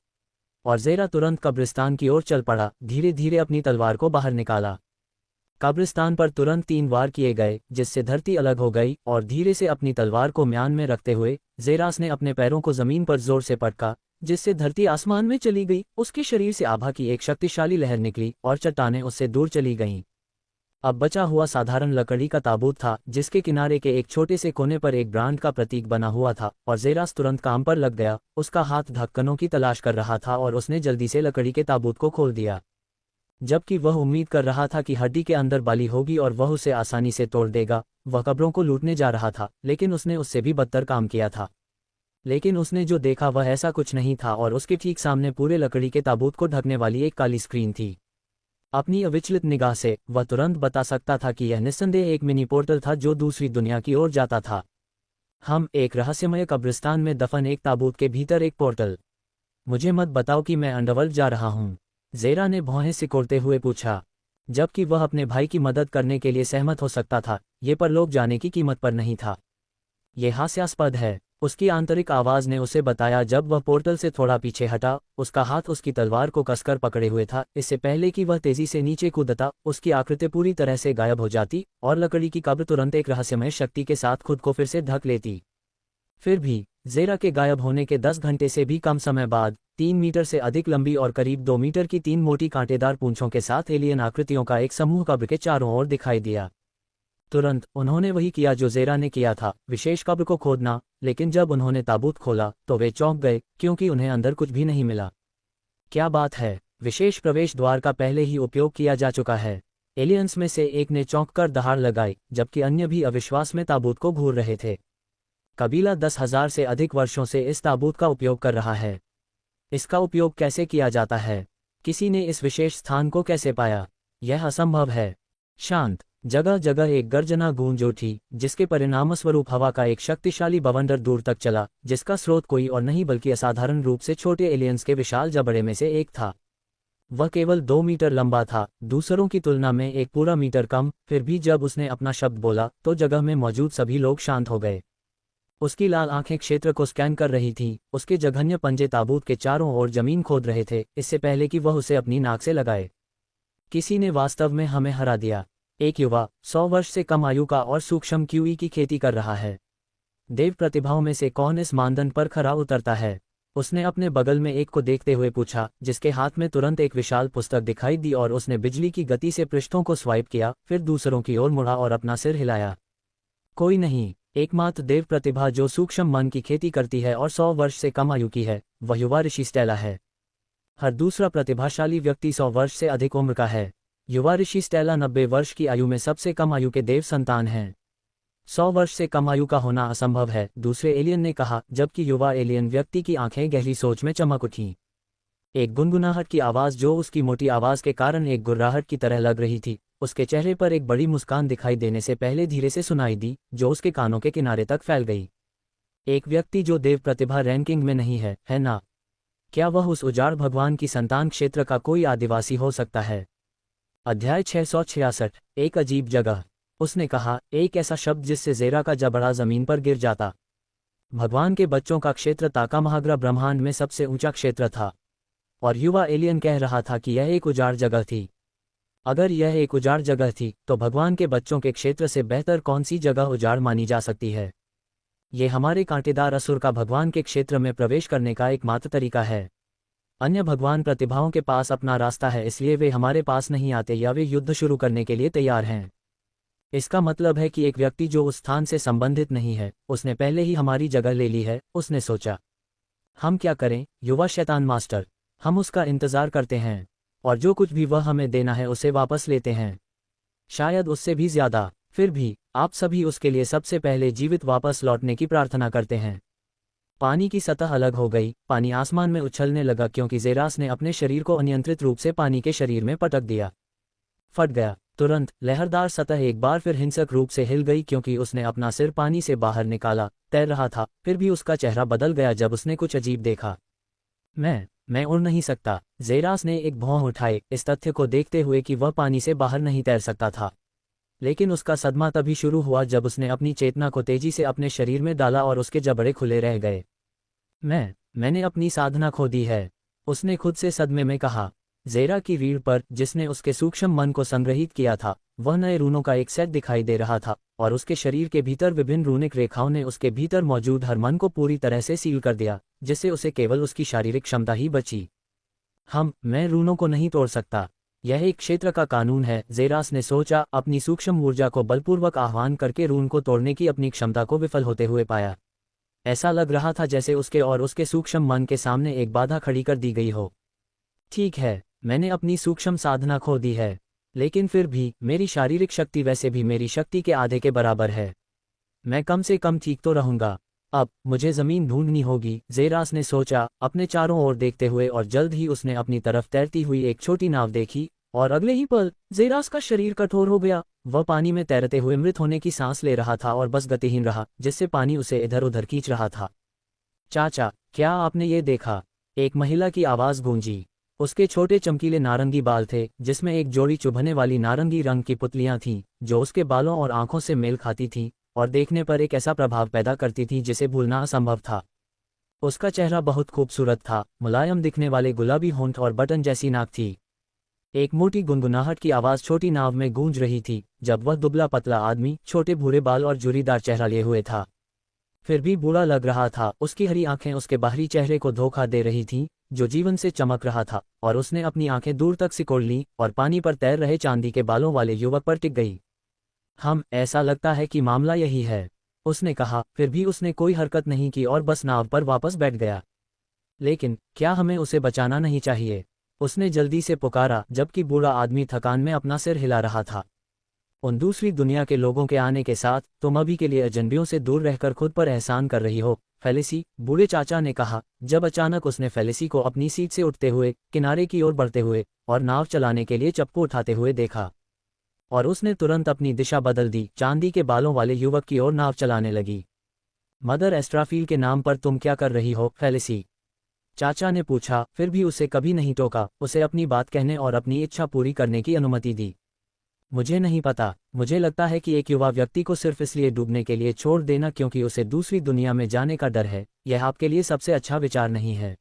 और ज़ेरा तुरंत कब्रिस्तान की ओर चल पड़ा, धीरे धीरे अपनी तलवार को बाहर निकाला। कब्रिस्तान पर तुरंत 3 वार किए गए, जिससे धरती अलग हो गई, और धीरे से अपनी तलवार को म्यान में रखते हुए ज़ेरास ने अपने पैरों को जमीन पर जोर से पटका, जिससे धरती आसमान में चली गई। उसके शरीर से आभा की एक शक्तिशाली लहर निकली और चट्टानें उससे दूर चली गईं। अब बचा हुआ साधारण लकड़ी का ताबूत था, जिसके किनारे के एक छोटे से कोने पर एक ब्रांड का प्रतीक बना हुआ था, और ज़ेरास तुरंत काम पर लग गया। उसका हाथ ढक्कनों की तलाश कर रहा था और उसने जल्दी से लकड़ी के ताबूत को खोल दिया। जबकि वह उम्मीद कर रहा था कि हड्डी के अंदर बाली होगी और वह उसे आसानी से तोड़ देगा, वह कब्रों को लूटने जा रहा था, लेकिन उसने उससे भी बदतर काम किया था। लेकिन उसने जो देखा वह ऐसा कुछ नहीं था, और उसके ठीक सामने पूरे लकड़ी के ताबूत को ढकने वाली एक काली स्क्रीन थी। अपनी अविचलित निगाह से वह तुरंत बता सकता था कि यह निस्संदेह एक मिनी पोर्टल था जो दूसरी दुनिया की ओर जाता था। हम एक रहस्यमय कब्रिस्तान में दफन एक ताबूत के भीतर एक पोर्टल। मुझे मत बताओ कि मैं अंडरवर्ल्ड जा रहा हूँ, ज़ेरा ने भौहें सिकोड़ते हुए पूछा। जबकि वह अपने भाई की मदद करने के लिए सहमत हो सकता था, ये परलोक जाने की कीमत पर नहीं था। ये हास्यास्पद है, उसकी आंतरिक आवाज़ ने उसे बताया जब वह पोर्टल से थोड़ा पीछे हटा। उसका हाथ उसकी तलवार को कसकर पकड़े हुए था। इससे पहले कि वह तेजी से नीचे कूदता, उसकी आकृति पूरी तरह से गायब हो जाती, और लकड़ी की कब्र तुरंत एक रहस्यमय शक्ति के साथ खुद को फिर से ढक लेती। फिर भी ज़ेरा के गायब होने के 10 घंटे से भी कम समय बाद 3 मीटर से अधिक लंबी और करीब 2 मीटर की 3 मोटी कांटेदार पूंछों के साथ एलियन आकृतियों का एक समूह कब्र के चारों ओर दिखाई दिया। तुरंत उन्होंने वही किया जो ज़ेरा ने किया था, विशेष कब्र को खोदना। लेकिन जब उन्होंने ताबूत खोला तो वे चौंक गए, क्योंकि उन्हें अंदर कुछ भी नहीं मिला। क्या बात है, विशेष प्रवेश द्वार का पहले ही उपयोग किया जा चुका है। एलियंस में से एक ने चौंक कर दहाड़ लगाई, जबकि अन्य भी अविश्वास में ताबूत को घूर रहे थे। कबीला 10,000 से अधिक वर्षों से इस ताबूत का उपयोग कर रहा है। इसका उपयोग कैसे किया जाता है? किसी ने इस विशेष स्थान को कैसे पाया? यह असंभव है। शांत जगह जगह एक गर्जना गूंज उठी, जिसके परिणामस्वरूप हवा का एक शक्तिशाली बवंडर दूर तक चला, जिसका स्रोत कोई और नहीं बल्कि असाधारण रूप से छोटे एलियंस के विशाल जबड़े में से एक था। वह केवल 2 मीटर लंबा था, दूसरों की तुलना में एक पूरा मीटर कम। फिर भी जब उसने अपना शब्द बोला तो जगह में मौजूद सभी लोग शांत हो गए। उसकी लाल आंखें क्षेत्र को स्कैन कर रही थीं, उसके जघन्य पंजे ताबूत के चारों ओर जमीन खोद रहे थे, इससे पहले कि वह उसे अपनी नाक से लगाए। किसी ने वास्तव में हमें हरा दिया। एक युवा 100 वर्ष से कम आयु का और सूक्ष्म क्यूई की खेती कर रहा है। देव प्रतिभाओं में से कौन इस मानदंड पर खरा उतरता है? उसने अपने बगल में एक को देखते हुए पूछा, जिसके हाथ में तुरंत एक विशाल पुस्तक दिखाई दी, और उसने बिजली की गति से पृष्ठों को स्वाइप किया, फिर दूसरों की ओर मुड़ा और अपना सिर हिलाया। कोई नहीं। एकमात्र देव प्रतिभा जो सूक्ष्म मन की खेती करती है और 100 वर्ष से कम आयु की है, वह युवा ऋषि स्टेला है। हर दूसरा प्रतिभाशाली व्यक्ति 100 वर्ष से अधिक उम्र का है। युवा ऋषि स्टेला 90 वर्ष की आयु में सबसे कम आयु के देव संतान हैं। 100 वर्ष से कम आयु का होना असंभव है, दूसरे एलियन ने कहा, जबकि युवा एलियन व्यक्ति की आंखें गहरी सोच में चमक उठीं। एक गुनगुनाहट की आवाज़ जो उसकी मोटी आवाज़ के कारण एक गुर्राहट की तरह लग रही थी, उसके चेहरे पर एक बड़ी मुस्कान दिखाई देने से पहले धीरे से सुनाई दी, जो उसके कानों के किनारे तक फैल गई। एक व्यक्ति जो देव प्रतिभा रैंकिंग में नहीं है ना? क्या वह उस उजाड़ भगवान की संतान क्षेत्र का कोई आदिवासी हो सकता है? अध्याय 666, एक अजीब जगह। उसने कहा, एक ऐसा शब्द जिससे ज़ेरा का जबड़ा जमीन पर गिर जाता। भगवान के बच्चों का क्षेत्र ताकामहाग्रा ब्रह्मांड में सबसे ऊंचा क्षेत्र था, और युवा एलियन कह रहा था कि यह एक उजाड़ जगह थी। अगर यह एक उजाड़ जगह थी, तो भगवान के बच्चों के क्षेत्र से बेहतर कौन सी जगह उजाड़ मानी जा सकती है? ये हमारे कांटेदार असुर का भगवान के क्षेत्र में प्रवेश करने का एकमात्र तरीका है। अन्य भगवान प्रतिभाओं के पास अपना रास्ता है, इसलिए वे हमारे पास नहीं आते या वे युद्ध शुरू करने के लिए तैयार हैं। इसका मतलब है कि एक व्यक्ति जो उस स्थान से संबंधित नहीं है, उसने पहले ही हमारी जगह ले ली है, उसने सोचा। हम क्या करें, युवा शैतान मास्टर? हम उसका इंतजार करते हैं, और जो कुछ भी वह हमें देना है उसे वापस लेते हैं, शायद उससे भी ज्यादा। फिर भी आप सभी उसके लिए सबसे पहले जीवित वापस लौटने की प्रार्थना करते हैं। पानी की सतह अलग हो गई, पानी आसमान में उछलने लगा क्योंकि ज़ेरास ने अपने शरीर को अनियंत्रित रूप से पानी के शरीर में पटक दिया। फट गया। तुरंत लहरदार सतह एक बार फिर हिंसक रूप से हिल गई क्योंकि उसने अपना सिर पानी से बाहर निकाला, तैर रहा था। फिर भी उसका चेहरा बदल गया जब उसने कुछ अजीब देखा। मैं उड़ नहीं सकता। ज़ेरास ने एक भौं उठाई, इस तथ्य को देखते हुए कि वह पानी से बाहर नहीं तैर सकता था। लेकिन उसका सदमा तभी शुरू हुआ जब उसने अपनी चेतना को तेजी से अपने शरीर में डाला और उसके जबड़े खुले रह गए। मैंने अपनी साधना खो दी है, उसने खुद से सदमे में कहा। ज़ेरा की रीढ़ पर, जिसने उसके सूक्ष्म मन को संग्रहित किया था, वह नए रूनों का एक सेट दिखाई दे रहा था, और उसके शरीर के भीतर विभिन्न रूनिक रेखाओं ने उसके भीतर मौजूद हर मन को पूरी तरह से सील कर दिया, जिससे उसे केवल उसकी शारीरिक क्षमता ही बची। मैं रूनों को नहीं तोड़ सकता। यह एक क्षेत्र का कानून है, ज़ेरास ने सोचा, अपनी सूक्ष्म ऊर्जा को बलपूर्वक आह्वान करके रून को तोड़ने की अपनी क्षमता को विफल होते हुए पाया। ऐसा लग रहा था जैसे उसके और उसके सूक्ष्म मन के सामने एक बाधा खड़ी कर दी गई हो। ठीक है, मैंने अपनी सूक्ष्म साधना खो दी है, लेकिन फिर भी मेरी शारीरिक शक्ति वैसे भी मेरी शक्ति के आधे के बराबर है। मैं कम से कम ठीक तो रहूंगा। अब मुझे जमीन ढूंढनी होगी, ज़ेरास ने सोचा, अपने चारों ओर देखते हुए, और जल्द ही उसने अपनी तरफ तैरती हुई एक छोटी नाव देखी, और अगले ही पल ज़ेरास का शरीर कठोर हो गया। वह पानी में तैरते हुए मृत होने की सांस ले रहा था और बस गतिहीन रहा, जिससे पानी उसे इधर उधर खींच रहा था। चाचा, क्या आपने ये देखा? एक महिला की आवाज़ गूंजी। उसके छोटे चमकीले नारंगी बाल थे, जिसमें एक जोड़ी चुभने वाली नारंगी रंग की पुतलियां थीं, जो उसके बालों और आंखों से मेल खाती थीं, और देखने पर एक ऐसा प्रभाव पैदा करती थी जिसे भूलना असंभव था। उसका चेहरा बहुत खूबसूरत था, मुलायम दिखने वाले गुलाबी होंठ और बटन जैसी नाक थी। एक मोटी गुनगुनाहट की आवाज़ छोटी नाव में गूंज रही थी, जब वह दुबला पतला आदमी, छोटे भूरे बाल और जुरीदार चेहरा लिए हुए था। फिर भी बुरा लग रहा था। उसकी हरी आंखें उसके बाहरी चेहरे को धोखा दे रही थीं, जो जीवन से चमक रहा था, और उसने अपनी आंखें दूर तक सिकोड़ लीं और पानी पर तैर रहे चांदी के बालों वाले युवक पर टिक गई। ऐसा लगता है कि मामला यही है, उसने कहा। फिर भी उसने कोई हरकत नहीं की और बस नाव पर वापस बैठ गया। लेकिन क्या हमें उसे बचाना नहीं चाहिए? उसने जल्दी से पुकारा, जबकि बूढ़ा आदमी थकान में अपना सिर हिला रहा था। उन दूसरी दुनिया के लोगों के आने के साथ तुम अभी के लिए अजनबियों से दूर रहकर खुद पर एहसान कर रही हो, फेलिसी, बूढ़े चाचा ने कहा, जब अचानक उसने फेलिसी को अपनी सीट से उठते हुए, किनारे की ओर बढ़ते हुए और नाव चलाने के लिए चप्पू उठाते हुए देखा। और उसने तुरंत अपनी दिशा बदल दी, चांदी के बालों वाले युवक की ओर नाव चलाने लगी। मदर एस्ट्राफील के नाम पर तुम क्या कर रही हो, फेलिसी? चाचा ने पूछा, फिर भी उसे कभी नहीं टोका, उसे अपनी बात कहने और अपनी इच्छा पूरी करने की अनुमति दी। मुझे नहीं पता, मुझे लगता है कि एक युवा व्यक्ति को सिर्फ इसलिए डूबने के लिए छोड़ देना क्योंकि उसे दूसरी दुनिया में जाने का डर है, यह आपके लिए सबसे अच्छा विचार नहीं है,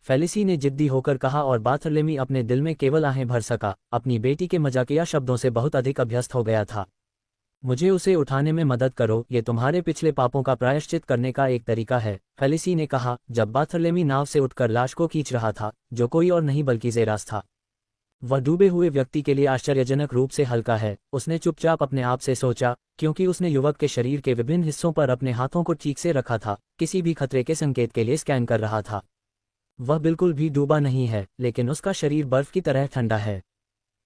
फेलिसी ने जिद्दी होकर कहा, और बार्थलेमी अपने दिल में केवल आहें भर सका। अपनी बेटी के मजाकिया शब्दों से बहुत अधिक अभ्यस्त हो गया था। मुझे उसे उठाने में मदद करो, ये तुम्हारे पिछले पापों का प्रायश्चित करने का एक तरीका है, फेलिसी ने कहा, जब बार्थलेमी नाव से उठकर लाश को खींच रहा था, जो कोई और नहीं बल्कि ज़ेरास था। वह डूबे हुए व्यक्ति के लिए आश्चर्यजनक रूप से हल्का है, उसने चुपचाप अपने आप से सोचा, क्योंकि उसने युवक के शरीर के विभिन्न हिस्सों पर अपने हाथों को ठीक से रखा था, किसी भी खतरे के संकेत के लिए स्कैन कर रहा था। वह बिल्कुल भी डूबा नहीं है, लेकिन उसका शरीर बर्फ की तरह ठंडा है।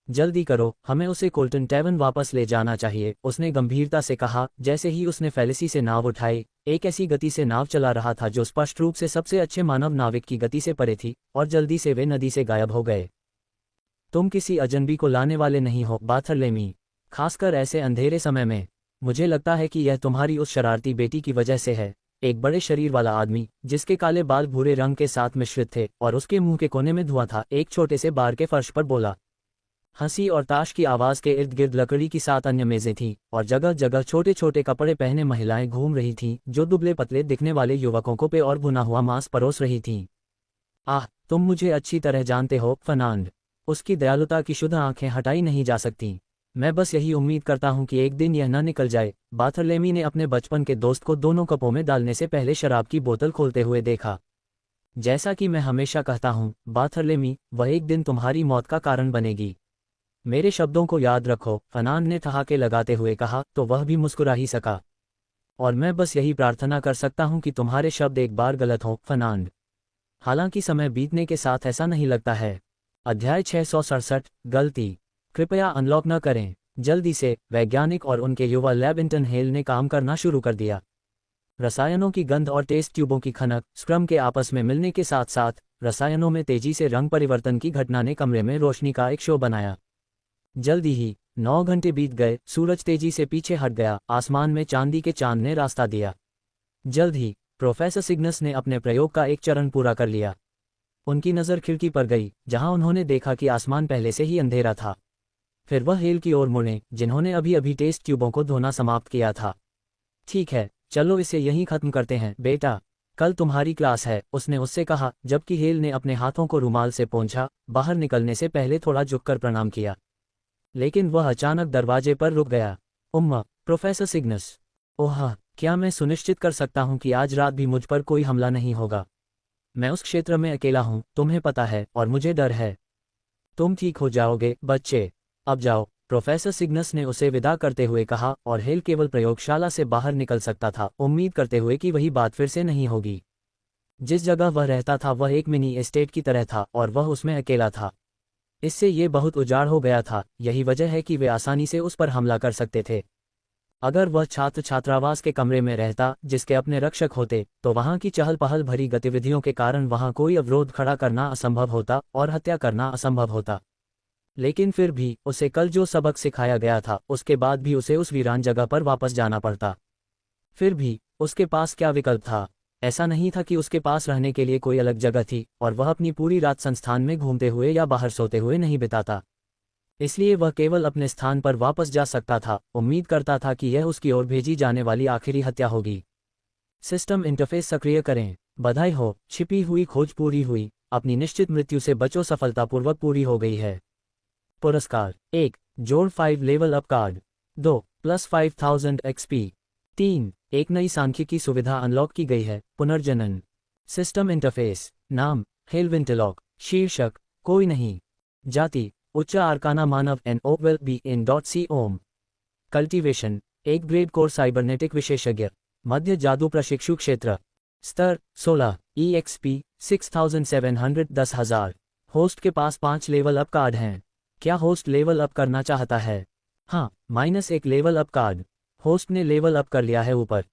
जल्दी करो, हमें उसे कोल्टन टैवन वापस ले जाना चाहिए, उसने गंभीरता से कहा। जैसे ही उसने फेलिसी से नाव उठाई, एक ऐसी गति से नाव चला रहा था जो स्पष्ट रूप से सबसे अच्छे मानव नाविक की गति से परे थी, और जल्दी से वे नदी से गायब हो गए। तुम किसी अजनबी को लाने वाले नहीं हो, बार्थलेमी, खासकर ऐसे अंधेरे समय में। मुझे लगता है कि यह तुम्हारी उस शरारती बेटी की वजह से है। एक बड़े शरीर वाला आदमी, जिसके काले बाल भूरे रंग के साथ मिश्रित थे और उसके मुंह के कोने में धुआं था, एक छोटे से बार के फर्श पर बोला। हंसी और ताश की आवाज़ के इर्द गिर्द लकड़ी की 7 अन्य मेजें थीं, और जगह जगह छोटे छोटे कपड़े पहने महिलाएं घूम रही थीं, जो दुबले पतले दिखने वाले युवकों को पे और भुना हुआ मांस परोस रही थीं। आह, तुम मुझे अच्छी तरह जानते हो, फर्नांड, उसकी दयालुता की शुद्ध आंखें हटाई नहीं जा सकती। मैं बस यही उम्मीद करता हूं कि एक दिन यह न निकल जाए। बार्थलेमी ने अपने बचपन के दोस्त को दोनों कपों में डालने से पहले शराब की बोतल खोलते हुए देखा। जैसा कि मैं हमेशा कहता हूं, बार्थलेमी, वह एक दिन तुम्हारी मौत का कारण बनेगी। मेरे शब्दों को याद रखो, फर्नांड ने ठहाके लगाते हुए कहा, तो वह भी मुस्कुरा ही सका। और मैं बस यही प्रार्थना कर सकता हूं कि तुम्हारे शब्द एक बार गलत हों, फर्नांड। हालांकि समय बीतने के साथ ऐसा नहीं लगता है। अध्याय 667, गलती। कृपया अनलॉक न करें। जल्दी से वैज्ञानिक और उनके युवा लैब हेल ने काम करना शुरू कर दिया। रसायनों की गंध और टेस्ट ट्यूबों की खनक, स्क्रम के आपस में मिलने के साथ साथ रसायनों में तेजी से रंग परिवर्तन की घटना ने कमरे में रोशनी का एक शो बनाया। जल्दी ही 9 घंटे बीत गए, सूरज तेजी से पीछे हट गया, आसमान में चांदी के चांद ने रास्ता दिया। जल्द ही प्रोफेसर सिग्नस ने अपने प्रयोग का एक चरण पूरा कर लिया। उनकी नज़र खिड़की पर गई, जहां उन्होंने देखा कि आसमान पहले से ही अंधेरा था। फिर वह हेल की ओर मुड़े, जिन्होंने अभी अभी टेस्ट ट्यूबों को धोना समाप्त किया था। ठीक है, चलो इसे यहीं खत्म करते हैं बेटा, कल तुम्हारी क्लास है, उसने उससे कहा, जबकि हेल ने अपने हाथों को रुमाल से पोंछा, बाहर निकलने से पहले थोड़ा झुककर प्रणाम किया। लेकिन वह अचानक दरवाजे पर रुक गया। उम्मा, प्रोफेसर सिग्नस। ओह, क्या मैं सुनिश्चित कर सकता हूं कि आज रात भी मुझ पर कोई हमला नहीं होगा? मैं उस क्षेत्र में अकेला हूं, तुम्हें पता है, और मुझे डर है। तुम ठीक हो जाओगे बच्चे, अब जाओ, प्रोफेसर सिग्नस ने उसे विदा करते हुए कहा, और हेल केवल प्रयोगशाला से बाहर निकल सकता था, उम्मीद करते हुए कि वही बात फिर से नहीं होगी। जिस जगह वह रहता था वह एक मिनी एस्टेट की तरह था, और वह उसमें अकेला था। इससे ये बहुत उजाड़ हो गया था, यही वजह है कि वे आसानी से उस पर हमला कर सकते थे। अगर वह छात्र छात्रावास के कमरे में रहता, जिसके अपने रक्षक होते, तो वहां की चहल पहल भरी गतिविधियों के कारण वहां कोई अवरोध खड़ा करना असंभव होता और हत्या करना असंभव होता। लेकिन फिर भी, उसे कल जो सबक सिखाया गया था, उसके बाद भी उसे उस वीरान जगह पर वापस जाना पड़ता। फिर भी, उसके पास क्या विकल्प था? ऐसा नहीं था कि उसके पास रहने के लिए कोई अलग जगह थी, और वह अपनी पूरी रात संस्थान में घूमते हुए या बाहर सोते हुए नहीं बिताता। इसलिए वह केवल अपने स्थान पर वापस जा सकता था, उम्मीद करता था कि यह उसकी ओर भेजी जाने वाली आखिरी हत्या होगी। सिस्टम इंटरफेस सक्रिय करें। बधाई हो, छिपी हुई खोज पूरी हुई, अपनी निश्चित मृत्यु से बचो सफलतापूर्वक पूरी हो गई है। पुरस्कार: 1. जोड़ 5 level up card. 2. Plus 5000 XP। 3. एक नई सांख्यिकी सुविधा अनलॉक की गई है, पुनर्जनन। System interface. नाम: हेल विंटरलॉक। शीर्षक: कोई नहीं। जाति: उच्च आर्काना मानव NOVELBN.C ओम। कल्टीवेशन: एक ग्रेड कोर साइबरनेटिक विशेषज्ञ। मध्य जादू प्रशिक्षु क्षेत्र। स्तर: 16। EXP 6700 10,000। होस्ट के पास 5 लेवल अप कार्ड हैं। क्या होस्ट लेवल अप करना चाहता है? हाँ, -1 लेवल अप कार्ड। होस्ट ने लेवल अप कर लिया है। ऊपर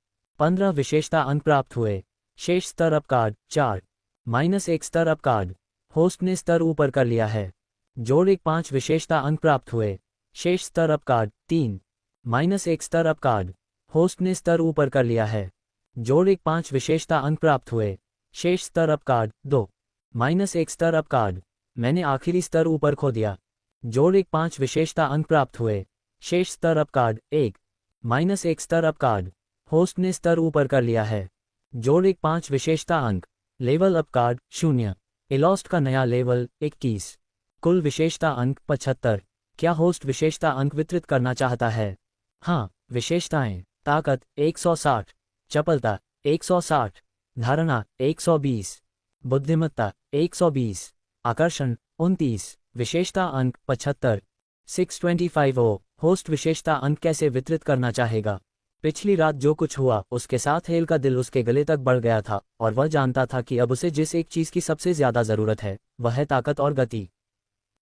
15 विशेषता अंक प्राप्त हुए। शेष स्तर अप कार्ड 4। -1 स्तर अप कार्ड। होस्ट ने स्तर ऊपर कर लिया है। जोड़ 5 विशेषता अंक प्राप्त हुए। शेष स्तर अप कार्ड 3। -1 स्तर अप कार्ड। होस्ट ने स्तर ऊपर कर लिया है। जोड़ 5 विशेषता अंक प्राप्त हुए। शेष स्तर अप कार्ड 2। -1 स्तर अप कार्ड। मैंने आखिरी स्तर ऊपर खो दिया। जोड़ 5 विशेषता अंक प्राप्त हुए। शेष स्तर अप कार्ड 1। -1 स्तर अप कार्ड। होस्ट ने स्तर ऊपर कर लिया है। जोड़ 5 विशेषता अंक। Level up card 0। एलॉस्ट का नया लेवल 21। कुल विशेषता अंक 75। क्या होस्ट विशेषता अंक वितरित करना चाहता है? हाँ, विशेषताएं: ताकत 160, चपलता 160, धारणा 120, बुद्धिमत्ता 120, आकर्षण 29, विशेषता अंक 75। 625 ओ। होस्ट विशेषता अंक कैसे वितरित करना चाहेगा? पिछली रात जो कुछ हुआ, उसके साथ हेल का दिल उसके गले तक बढ़ गया था, और वह जानता था कि अब उसे जिस एक चीज की सबसे ज्यादा जरूरत है, वह है ताकत और गति।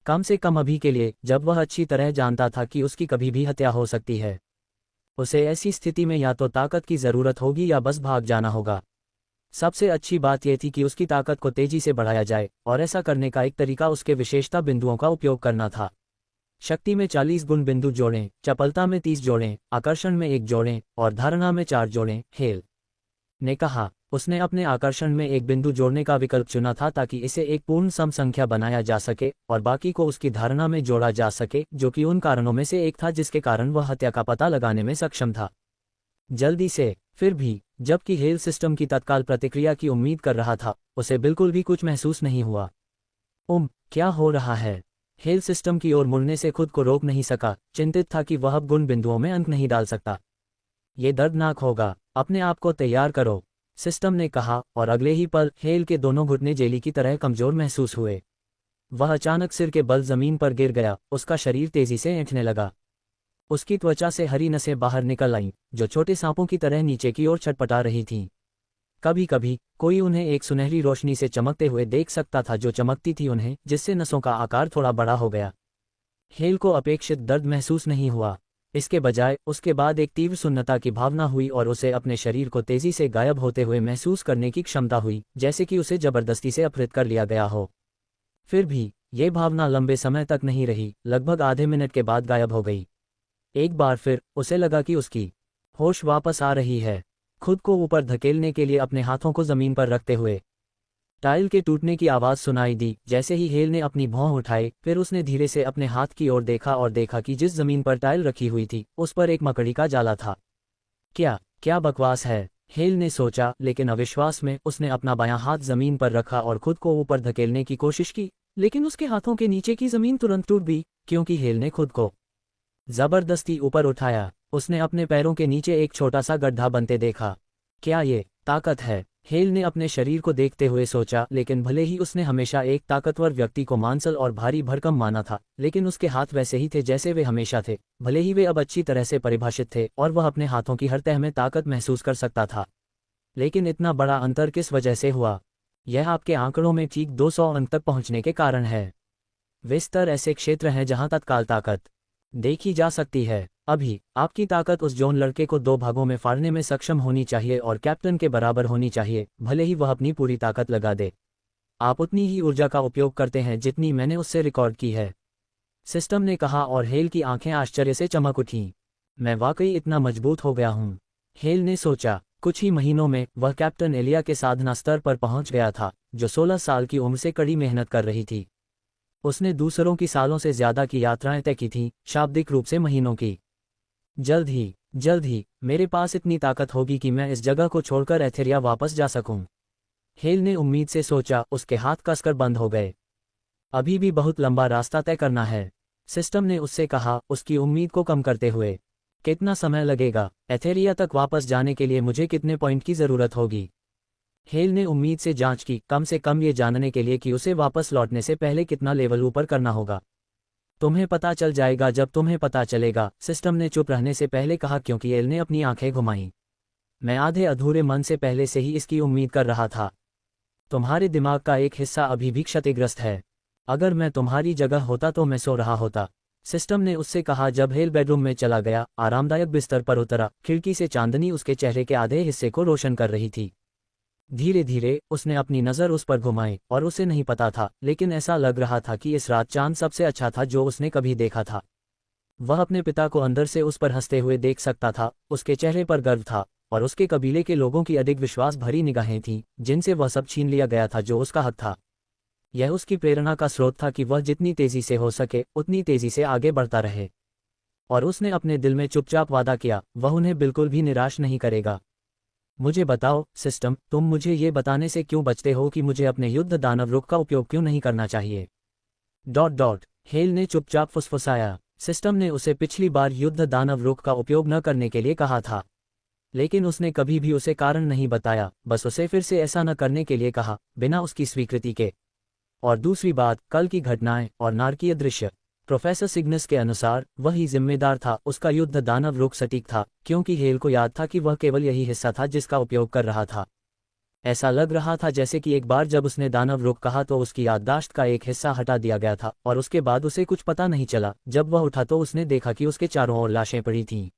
कम से कम अभी के लिए, जब वह अच्छी तरह जानता था कि उसकी कभी भी हत्या हो सकती है। उसे ऐसी स्थिति में या तो ताकत की जरूरत होगी या बस भाग जाना होगा। सबसे अच्छी बात यह थी कि उसकी ताकत को तेजी से बढ़ाया जाए, और ऐसा करने का एक तरीका उसके विशेषता बिंदुओं का उपयोग करना था। शक्ति में 40 गुण बिंदु जोड़ें, चपलता में 30 जोड़ें, आकर्षण में 1 जोड़ें, और धारणा में 4 जोड़ें। हेल ने कहा। उसने अपने आकर्षण में 1 बिंदु जोड़ने का विकल्प चुना था ताकि इसे एक पूर्ण सम संख्या बनाया जा सके, और बाकी को उसकी धारणा में जोड़ा जा सके, जो कि उन कारणों में से एक था जिसके कारण वह हत्या का पता लगाने में सक्षम था। जल्दी से। फिर भी, जबकि हेल सिस्टम की तत्काल प्रतिक्रिया की उम्मीद कर रहा था, उसे बिल्कुल भी कुछ महसूस नहीं हुआ। क्या हो रहा है? हेल सिस्टम की ओर मुड़ने से खुद को रोक नहीं सका, चिंतित था कि वह अब गुण बिंदुओं में अंक नहीं डाल सकता। ये दर्दनाक होगा, अपने आप को तैयार करो, सिस्टम ने कहा, और अगले ही पल हेल के दोनों घुटने जेली की तरह कमजोर महसूस हुए। वह अचानक सिर के बल जमीन पर गिर गया, उसका शरीर तेजी से ऐंठने लगा। उसकी त्वचा से हरी नसें बाहर निकल आईं, जो छोटे सांपों की तरह नीचे की ओर छटपटा रही थीं। कभी कभी कोई उन्हें एक सुनहरी रोशनी से चमकते हुए देख सकता था जो चमकती थी उन्हें, जिससे नसों का आकार थोड़ा बड़ा हो गया। हेल को अपेक्षित दर्द महसूस नहीं हुआ। इसके बजाय उसके बाद एक तीव्र सुन्नता की भावना हुई और उसे अपने शरीर को तेजी से गायब होते हुए महसूस करने की क्षमता हुई, जैसे कि उसे जबरदस्ती से अपहृत कर लिया गया हो। फिर भी ये भावना लंबे समय तक नहीं रही, लगभग आधे मिनट के बाद गायब हो गई। एक बार फिर उसे लगा कि उसकी होश वापस आ रही है। खुद को ऊपर धकेलने के लिए अपने हाथों को जमीन पर रखते हुए टाइल के टूटने की आवाज़ सुनाई दी। जैसे ही हेल ने अपनी भौं उठाई, फिर उसने धीरे से अपने हाथ की ओर देखा और देखा कि जिस जमीन पर टाइल रखी हुई थी उस पर एक मकड़ी का जाला था। क्या क्या बकवास है, हेल ने सोचा, लेकिन अविश्वास में उसने अपना बायां हाथ जमीन पर रखा और खुद को ऊपर धकेलने की कोशिश की, लेकिन उसके हाथों के नीचे की जमीन तुरंत टूट गई, क्योंकि हेल ने खुद को जबरदस्ती ऊपर उठाया। उसने अपने पैरों के नीचे एक छोटा सा गड्ढा बनते देखा। क्या ये ताकत है, हेल ने अपने शरीर को देखते हुए सोचा, लेकिन भले ही उसने हमेशा एक ताकतवर व्यक्ति को मांसल और भारी भरकम माना था, लेकिन उसके हाथ वैसे ही थे जैसे वे हमेशा थे, भले ही वे अब अच्छी तरह से परिभाषित थे और वह अपने हाथों की हर तह में ताकत महसूस कर सकता था। लेकिन इतना बड़ा अंतर किस वजह से हुआ? यह आपके आंकड़ों में ठीक 200 अंक तक पहुंचने के कारण है। वे स्तर ऐसे क्षेत्र हैं जहां तत्काल ताकत देखी जा सकती है। अभी आपकी ताकत उस जॉन लड़के को 2 भागों में फाड़ने में सक्षम होनी चाहिए और कैप्टन के बराबर होनी चाहिए, भले ही वह अपनी पूरी ताकत लगा दे। आप उतनी ही ऊर्जा का उपयोग करते हैं जितनी मैंने उससे रिकॉर्ड की है, सिस्टम ने कहा, और हेल की आंखें आश्चर्य से चमक उठीं। मैं वाकई इतना मजबूत हो गया हूँ, हेल ने सोचा। कुछ ही महीनों में वह कैप्टन एलिया के साधना स्तर पर पहुंच गया था, जो 16 साल की उम्र से कड़ी मेहनत कर रही थी। उसने दूसरों की सालों से ज्यादा की यात्राएं तय की थीं, शाब्दिक रूप से महीनों की। जल्द ही मेरे पास इतनी ताकत होगी कि मैं इस जगह को छोड़कर एथेरिया वापस जा सकूं। हेल ने उम्मीद से सोचा। उसके हाथ कसकर बंद हो गए। अभी भी बहुत लंबा रास्ता तय करना है, सिस्टम ने उससे कहा, उसकी उम्मीद को कम करते हुए। कितना समय लगेगा? एथेरिया तक वापस जाने के लिए मुझे कितने पॉइंट की जरूरत होगी? हेल ने उम्मीद से जांच की, कम से कम ये जानने के लिए कि उसे वापस लौटने से पहले कितना लेवल ऊपर करना होगा। तुम्हें पता चल जाएगा जब तुम्हें पता चलेगा, सिस्टम ने चुप रहने से पहले कहा, क्योंकि एल ने अपनी आंखें घुमाईं। मैं आधे अधूरे मन से पहले से ही इसकी उम्मीद कर रहा था। तुम्हारे दिमाग का एक हिस्सा अभी भी क्षतिग्रस्त है। अगर मैं तुम्हारी जगह होता तो मैं सो रहा होता, सिस्टम ने उससे कहा। जब हेल बेडरूम में चला गया, आरामदायक बिस्तर पर उतरा, खिड़की से चांदनी उसके चेहरे के आधे हिस्से को रोशन कर रही थी। धीरे धीरे उसने अपनी नज़र उस पर घुमाई, और उसे नहीं पता था, लेकिन ऐसा लग रहा था कि इस रात चांद सबसे अच्छा था जो उसने कभी देखा था। वह अपने पिता को अंदर से उस पर हंसते हुए देख सकता था। उसके चेहरे पर गर्व था, और उसके कबीले के लोगों की अधिक विश्वास भरी निगाहें थीं, जिनसे वह सब छीन लिया गया था जो उसका हक था। यह उसकी प्रेरणा का स्रोत था कि वह जितनी तेजी से हो सके उतनी तेजी से आगे बढ़ता रहे। और उसने अपने दिल में चुपचाप वादा किया, वह उन्हें बिल्कुल भी निराश नहीं करेगा। मुझे बताओ सिस्टम, तुम मुझे ये बताने से क्यों बचते हो कि मुझे अपने युद्ध दानव रुख का उपयोग क्यों नहीं करना चाहिए? हेल ने चुपचाप फुसफुसाया। सिस्टम ने उसे पिछली बार युद्ध दानव रुख का उपयोग न करने के लिए कहा था, लेकिन उसने कभी भी उसे कारण नहीं बताया, बस उसे फिर से ऐसा न करने के लिए कहा, बिना उसकी स्वीकृति के। और दूसरी बात, कल की घटनाएं और नारकीय दृश्य। प्रोफेसर सिग्नस के अनुसार वही जिम्मेदार था। उसका युद्ध दानव रुख सटीक था, क्योंकि हेल को याद था कि वह केवल यही हिस्सा था जिसका उपयोग कर रहा था। ऐसा लग रहा था जैसे कि एक बार जब उसने दानव रुख कहा तो उसकी याददाश्त का एक हिस्सा हटा दिया गया था, और उसके बाद उसे कुछ पता नहीं चला। जब वह उठा तो उसने देखा कि उसके चारों ओर लाशें पड़ी थीं।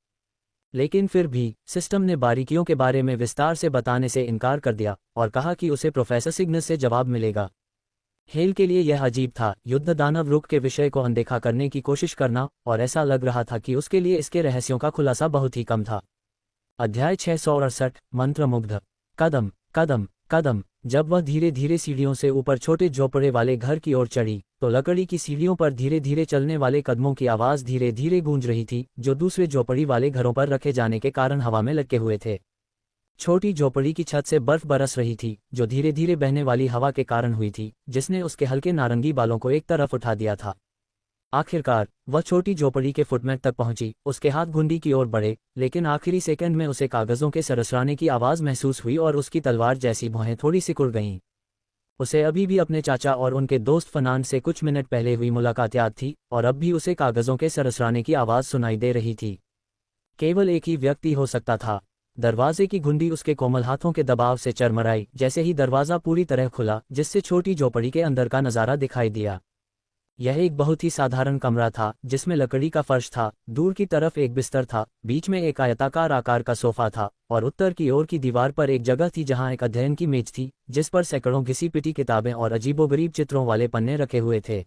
लेकिन फिर भी सिस्टम ने बारीकियों के बारे में विस्तार से बताने से इनकार कर दिया, और कहा कि उसे प्रोफेसर सिग्नस से जवाब मिलेगा। हेल के लिए यह अजीब था, युद्ध दानव रुख के विषय को अनदेखा करने की कोशिश करना, और ऐसा लग रहा था कि उसके लिए इसके रहस्यों का खुलासा बहुत ही कम था। अध्याय 668, मंत्रमुग्ध। कदम कदम कदम। जब वह धीरे धीरे सीढ़ियों से ऊपर छोटे झोपड़े वाले घर की ओर चढ़ी, तो लकड़ी की सीढ़ियों पर धीरे धीरे चलने वाले कदमों की आवाज़ धीरे धीरे गूंज रही थी, जो दूसरे झोपड़ी वाले घरों पर रखे जाने के कारण हवा में लटके हुए थे। छोटी झोपड़ी की छत से बर्फ बरस रही थी, जो धीरे धीरे बहने वाली हवा के कारण हुई थी, जिसने उसके हल्के नारंगी बालों को एक तरफ उठा दिया था। आखिरकार वह छोटी झोपड़ी के फुटमेट तक पहुंची। उसके हाथ घुंडी की ओर बढ़े, लेकिन आखिरी सेकंड में उसे कागजों के सरसराने की आवाज़ महसूस हुई और उसकी तलवार जैसी भौहें थोड़ी सिकुड़ गईं। उसे अभी भी अपने चाचा और उनके दोस्त फनान से कुछ मिनट पहले हुई मुलाकात याद थी, और अब भी उसे कागजों के सरसराने की आवाज़ सुनाई दे रही थी। केवल एक ही व्यक्ति हो सकता था। दरवाजे की घुंडी उसके कोमल हाथों के दबाव से चरमराई जैसे ही दरवाज़ा पूरी तरह खुला, जिससे छोटी झोपड़ी के अंदर का नज़ारा दिखाई दिया। यह एक बहुत ही साधारण कमरा था, जिसमें लकड़ी का फर्श था, दूर की तरफ एक बिस्तर था, बीच में एक आयताकार आकार का सोफा था, और उत्तर की ओर की दीवार पर एक जगह थी जहां एक अध्ययन की मेज थी, जिस पर सैकड़ों घिसी पिटी किताबें और अजीबोगरीब चित्रों वाले पन्ने रखे हुए थे।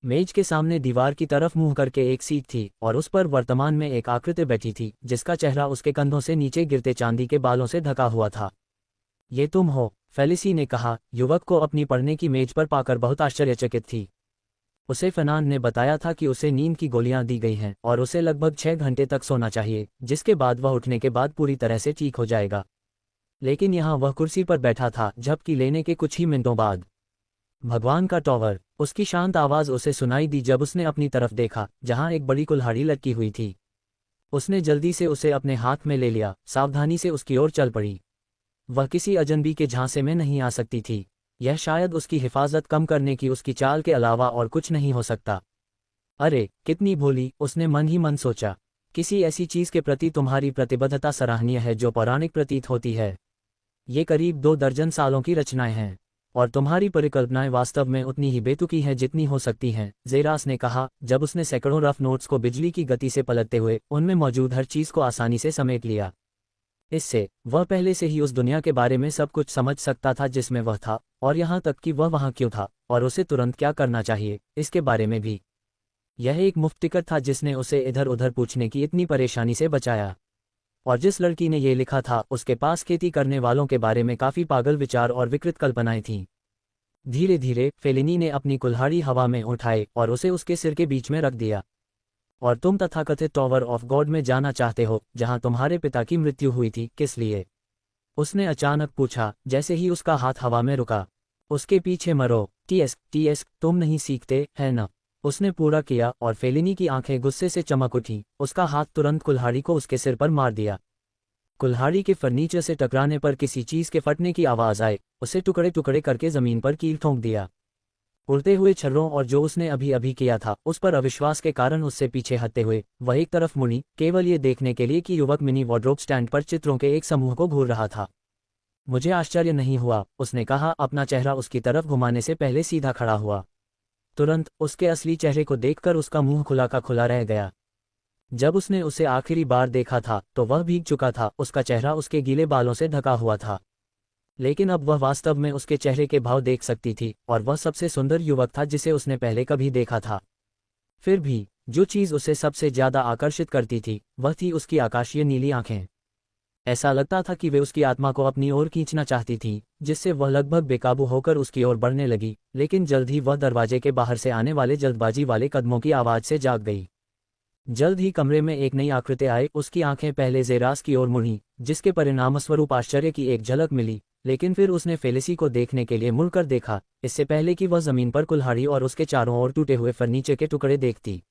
मेज के सामने दीवार की तरफ मुंह करके एक सीट थी, और उस पर वर्तमान में एक आकृति बैठी थी, जिसका चेहरा उसके कंधों से नीचे गिरते चांदी के बालों से ढका हुआ था। ये तुम हो? फेलिसी ने कहा। युवक को अपनी पढ़ने की मेज पर पाकर बहुत आश्चर्यचकित थी। उसे फर्नांड ने बताया था कि उसे नींद की गोलियां दी गई हैं और उसे लगभग 6 घंटे तक सोना चाहिए, जिसके बाद वह उठने के बाद पूरी तरह से ठीक हो जाएगा। लेकिन यहाँ वह कुर्सी पर बैठा था झपकी लेने के कुछ ही मिनटों बाद। भगवान का टॉवर, उसकी शांत आवाज़ उसे सुनाई दी जब उसने अपनी तरफ देखा, जहाँ एक बड़ी कुल्हाड़ी लटकी हुई थी। उसने जल्दी से उसे अपने हाथ में ले लिया, सावधानी से उसकी ओर चल पड़ी। वह किसी अजनबी के झांसे में नहीं आ सकती थी। यह शायद उसकी हिफाजत कम करने की उसकी चाल के अलावा और कुछ नहीं हो सकता। अरे कितनी भोली, उसने मन ही मन सोचा। किसी ऐसी चीज़ के प्रति तुम्हारी प्रतिबद्धता सराहनीय है जो पौराणिक प्रतीत होती है। ये करीब 2 दर्जन सालों की रचनाएं हैं और तुम्हारी परिकल्पनाएं वास्तव में उतनी ही बेतुकी हैं जितनी हो सकती हैं, ज़ेरास ने कहा जब उसने सैकड़ों रफ नोट्स को बिजली की गति से पलटते हुए उनमें मौजूद हर चीज़ को आसानी से समेट लिया। इससे वह पहले से ही उस दुनिया के बारे में सब कुछ समझ सकता था जिसमें वह था, और यहाँ तक कि वह वहाँ क्यों था और उसे तुरंत क्या करना चाहिए इसके बारे में भी। यह एक मुफ्त टिकट था जिसने उसे इधर उधर पूछने की इतनी परेशानी से बचाया। और जिस लड़की ने ये लिखा था उसके पास खेती करने वालों के बारे में काफ़ी पागल विचार और विकृत कल्पनाएं थीं। धीरे धीरे फेलिनी ने अपनी कुल्हाड़ी हवा में उठाई और उसे उसके सिर के बीच में रख दिया। और तुम तथाकथित टॉवर ऑफ गॉड में जाना चाहते हो जहां तुम्हारे पिता की मृत्यु हुई थी, किस लिए? उसने अचानक पूछा जैसे ही उसका हाथ हवा में रुका। उसके पीछे मरो। टीएस तुम नहीं सीखते है न? उसने पूरा किया और फेलिनी की आंखें गुस्से से चमक उठीं। उसका हाथ तुरंत कुल्हाड़ी को उसके सिर पर मार दिया। कुल्हाड़ी के फर्नीचर से टकराने पर किसी चीज़ के फटने की आवाज़ आए, उसे टुकड़े टुकड़े करके ज़मीन पर कील ठोंक दिया। उड़ते हुए छर्रों और जो उसने अभी अभी किया था उस पर अविश्वास के कारण उससे पीछे हटते हुए वह एक तरफ मुड़ी, केवल ये देखने के लिए कि युवक मिनी वार्डरोब स्टैंड पर चित्रों के एक समूह को घूर रहा था। मुझे आश्चर्य नहीं हुआ, उसने कहा, अपना चेहरा उसकी तरफ घुमाने से पहले सीधा खड़ा हुआ। तुरंत उसके असली चेहरे को देखकर उसका मुंह खुला का खुला रह गया। जब उसने उसे आखिरी बार देखा था तो वह भीग चुका था, उसका चेहरा उसके गीले बालों से ढका हुआ था। लेकिन अब वह वास्तव में उसके चेहरे के भाव देख सकती थी और वह सबसे सुंदर युवक था जिसे उसने पहले कभी देखा था। फिर भी जो चीज़ उसे सबसे ज़्यादा आकर्षित करती थी वह थी उसकी आकाशीय नीली आंखें। ऐसा लगता था कि वे उसकी आत्मा को अपनी ओर खींचना चाहती थीं, जिससे वह लगभग बेकाबू होकर उसकी ओर बढ़ने लगी। लेकिन जल्द ही वह दरवाजे के बाहर से आने वाले जल्दबाजी वाले कदमों की आवाज़ से जाग गई। जल्द ही कमरे में एक नई आकृति आई। उसकी आंखें पहले ज़ेरास की ओर मुड़ीं, जिसके परिणामस्वरूप आश्चर्य की एक झलक मिली। लेकिन फिर उसने फेलिसी को देखने के लिए मुड़कर देखा, इससे पहले कि वह ज़मीन पर कुल्हाड़ी और उसके चारों ओर टूटे हुए फर्नीचर के टुकड़े देखती।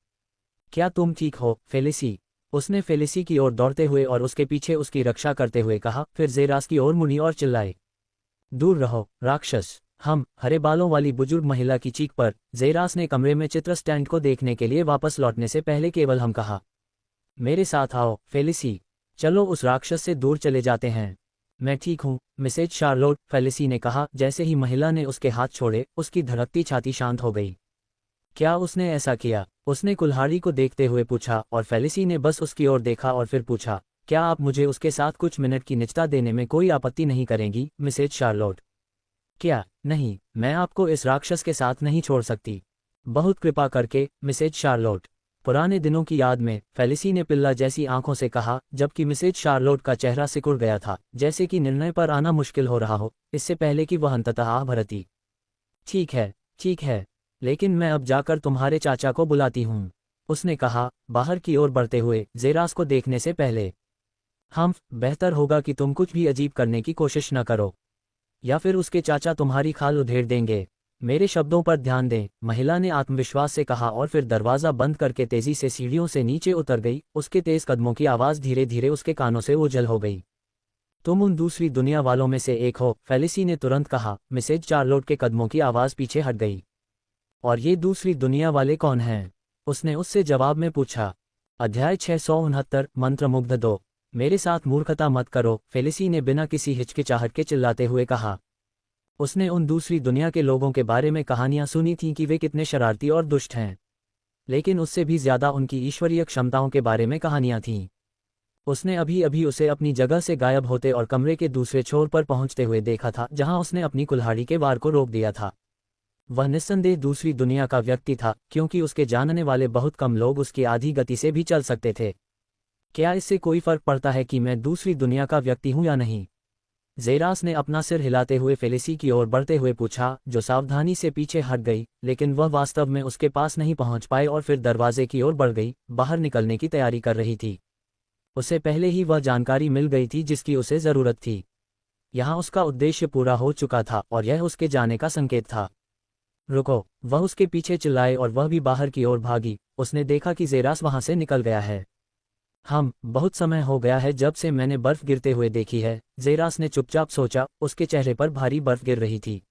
क्या तुम ठीक हो, फेलिसी? उसने फेलिसी की ओर दौड़ते हुए और उसके पीछे उसकी रक्षा करते हुए कहा, फिर ज़ेरास की ओर मुड़ी और चिल्लाए, दूर रहो, राक्षस! हम हरे बालों वाली बुजुर्ग महिला की चीख पर ज़ेरास ने कमरे में चित्र स्टैंड को देखने के लिए वापस लौटने से पहले केवल हम कहा, मेरे साथ आओ, फेलिसी। चलो उस राक्षस से दूर चले जाते हैं। मैं ठीक हूँ, मिसेज शार्लोट, फेलिसी ने कहा। जैसे ही महिला ने उसके हाथ छोड़े उसकी धड़कती छाती शांत हो गई। क्या उसने ऐसा किया? उसने कुल्हाड़ी को देखते हुए पूछा और फेलिसी ने बस उसकी ओर देखा और फिर पूछा, क्या आप मुझे उसके साथ कुछ मिनट की निजता देने में कोई आपत्ति नहीं करेंगी, मिसेज शार्लोट? क्या? नहीं, मैं आपको इस राक्षस के साथ नहीं छोड़ सकती। बहुत कृपा करके, मिसेज शार्लोट। पुराने दिनों की याद में फेलिसी ने पिल्ला जैसी आंखों से कहा, जबकि मिसेज शार्लोट का चेहरा सिकुड़ गया था, जैसे कि निर्णय पर आना मुश्किल हो रहा हो, इससे पहले कि वह अंततः आह भरती। ठीक है, लेकिन मैं अब जाकर तुम्हारे चाचा को बुलाती हूँ, उसने कहा, बाहर की ओर बढ़ते हुए ज़ेरास को देखने से पहले। बेहतर होगा कि तुम कुछ भी अजीब करने की कोशिश न करो, या फिर उसके चाचा तुम्हारी खाल उधेड़ देंगे। मेरे शब्दों पर ध्यान दें, महिला ने आत्मविश्वास से कहा और फिर दरवाज़ा बंद करके तेजी से सीढ़ियों से नीचे उतर गई। उसके तेज कदमों की आवाज़ धीरे धीरे उसके कानों से ओझल हो गई। तुम उन दूसरी दुनिया वालों में से एक हो, फेलिसी ने तुरंत कहा। मिसेज शार्लोट के कदमों की आवाज़ पीछे हट गई। और ये दूसरी दुनिया वाले कौन हैं? उसने उससे जवाब में पूछा। अध्याय 669, मंत्रमुग्ध 2। मेरे साथ मूर्खता मत करो, फेलिसी ने बिना किसी हिचकिचाहट के चिल्लाते हुए कहा। उसने उन दूसरी दुनिया के लोगों के बारे में कहानियां सुनी थीं कि वे कितने शरारती और दुष्ट हैं, लेकिन उससे भी ज्यादा उनकी ईश्वरीय क्षमताओं के बारे में कहानियां थीं। उसने अभी अभी उसे अपनी जगह से गायब होते और कमरे के दूसरे छोर पर पहुंचते हुए देखा था, जहां उसने अपनी कुल्हाड़ी के वार को रोक दिया था। वह निस्संदेह दूसरी दुनिया का व्यक्ति था, क्योंकि उसके जानने वाले बहुत कम लोग उसकी आधी गति से भी चल सकते थे। क्या इससे कोई फर्क पड़ता है कि मैं दूसरी दुनिया का व्यक्ति हूं या नहीं? जेरास ने अपना सिर हिलाते हुए फेलिसी की ओर बढ़ते हुए पूछा, जो सावधानी से पीछे हट गई, लेकिन वह वास्तव में उसके पास नहीं पहुंच पाई और फिर दरवाजे की ओर बढ़ गई, बाहर निकलने की तैयारी कर रही थी। उसे पहले ही वह जानकारी मिल गई थी जिसकी उसे जरूरत थी। यहाँ उसका उद्देश्य पूरा हो चुका था और यह उसके जाने का संकेत था। रुको, वह उसके पीछे चिल्लाए और वह भी बाहर की ओर भागी। उसने देखा कि जेरास वहां से निकल गया है। बहुत समय हो गया है जब से मैंने बर्फ गिरते हुए देखी है, जेरास ने चुपचाप सोचा। उसके चेहरे पर भारी बर्फ गिर रही थी।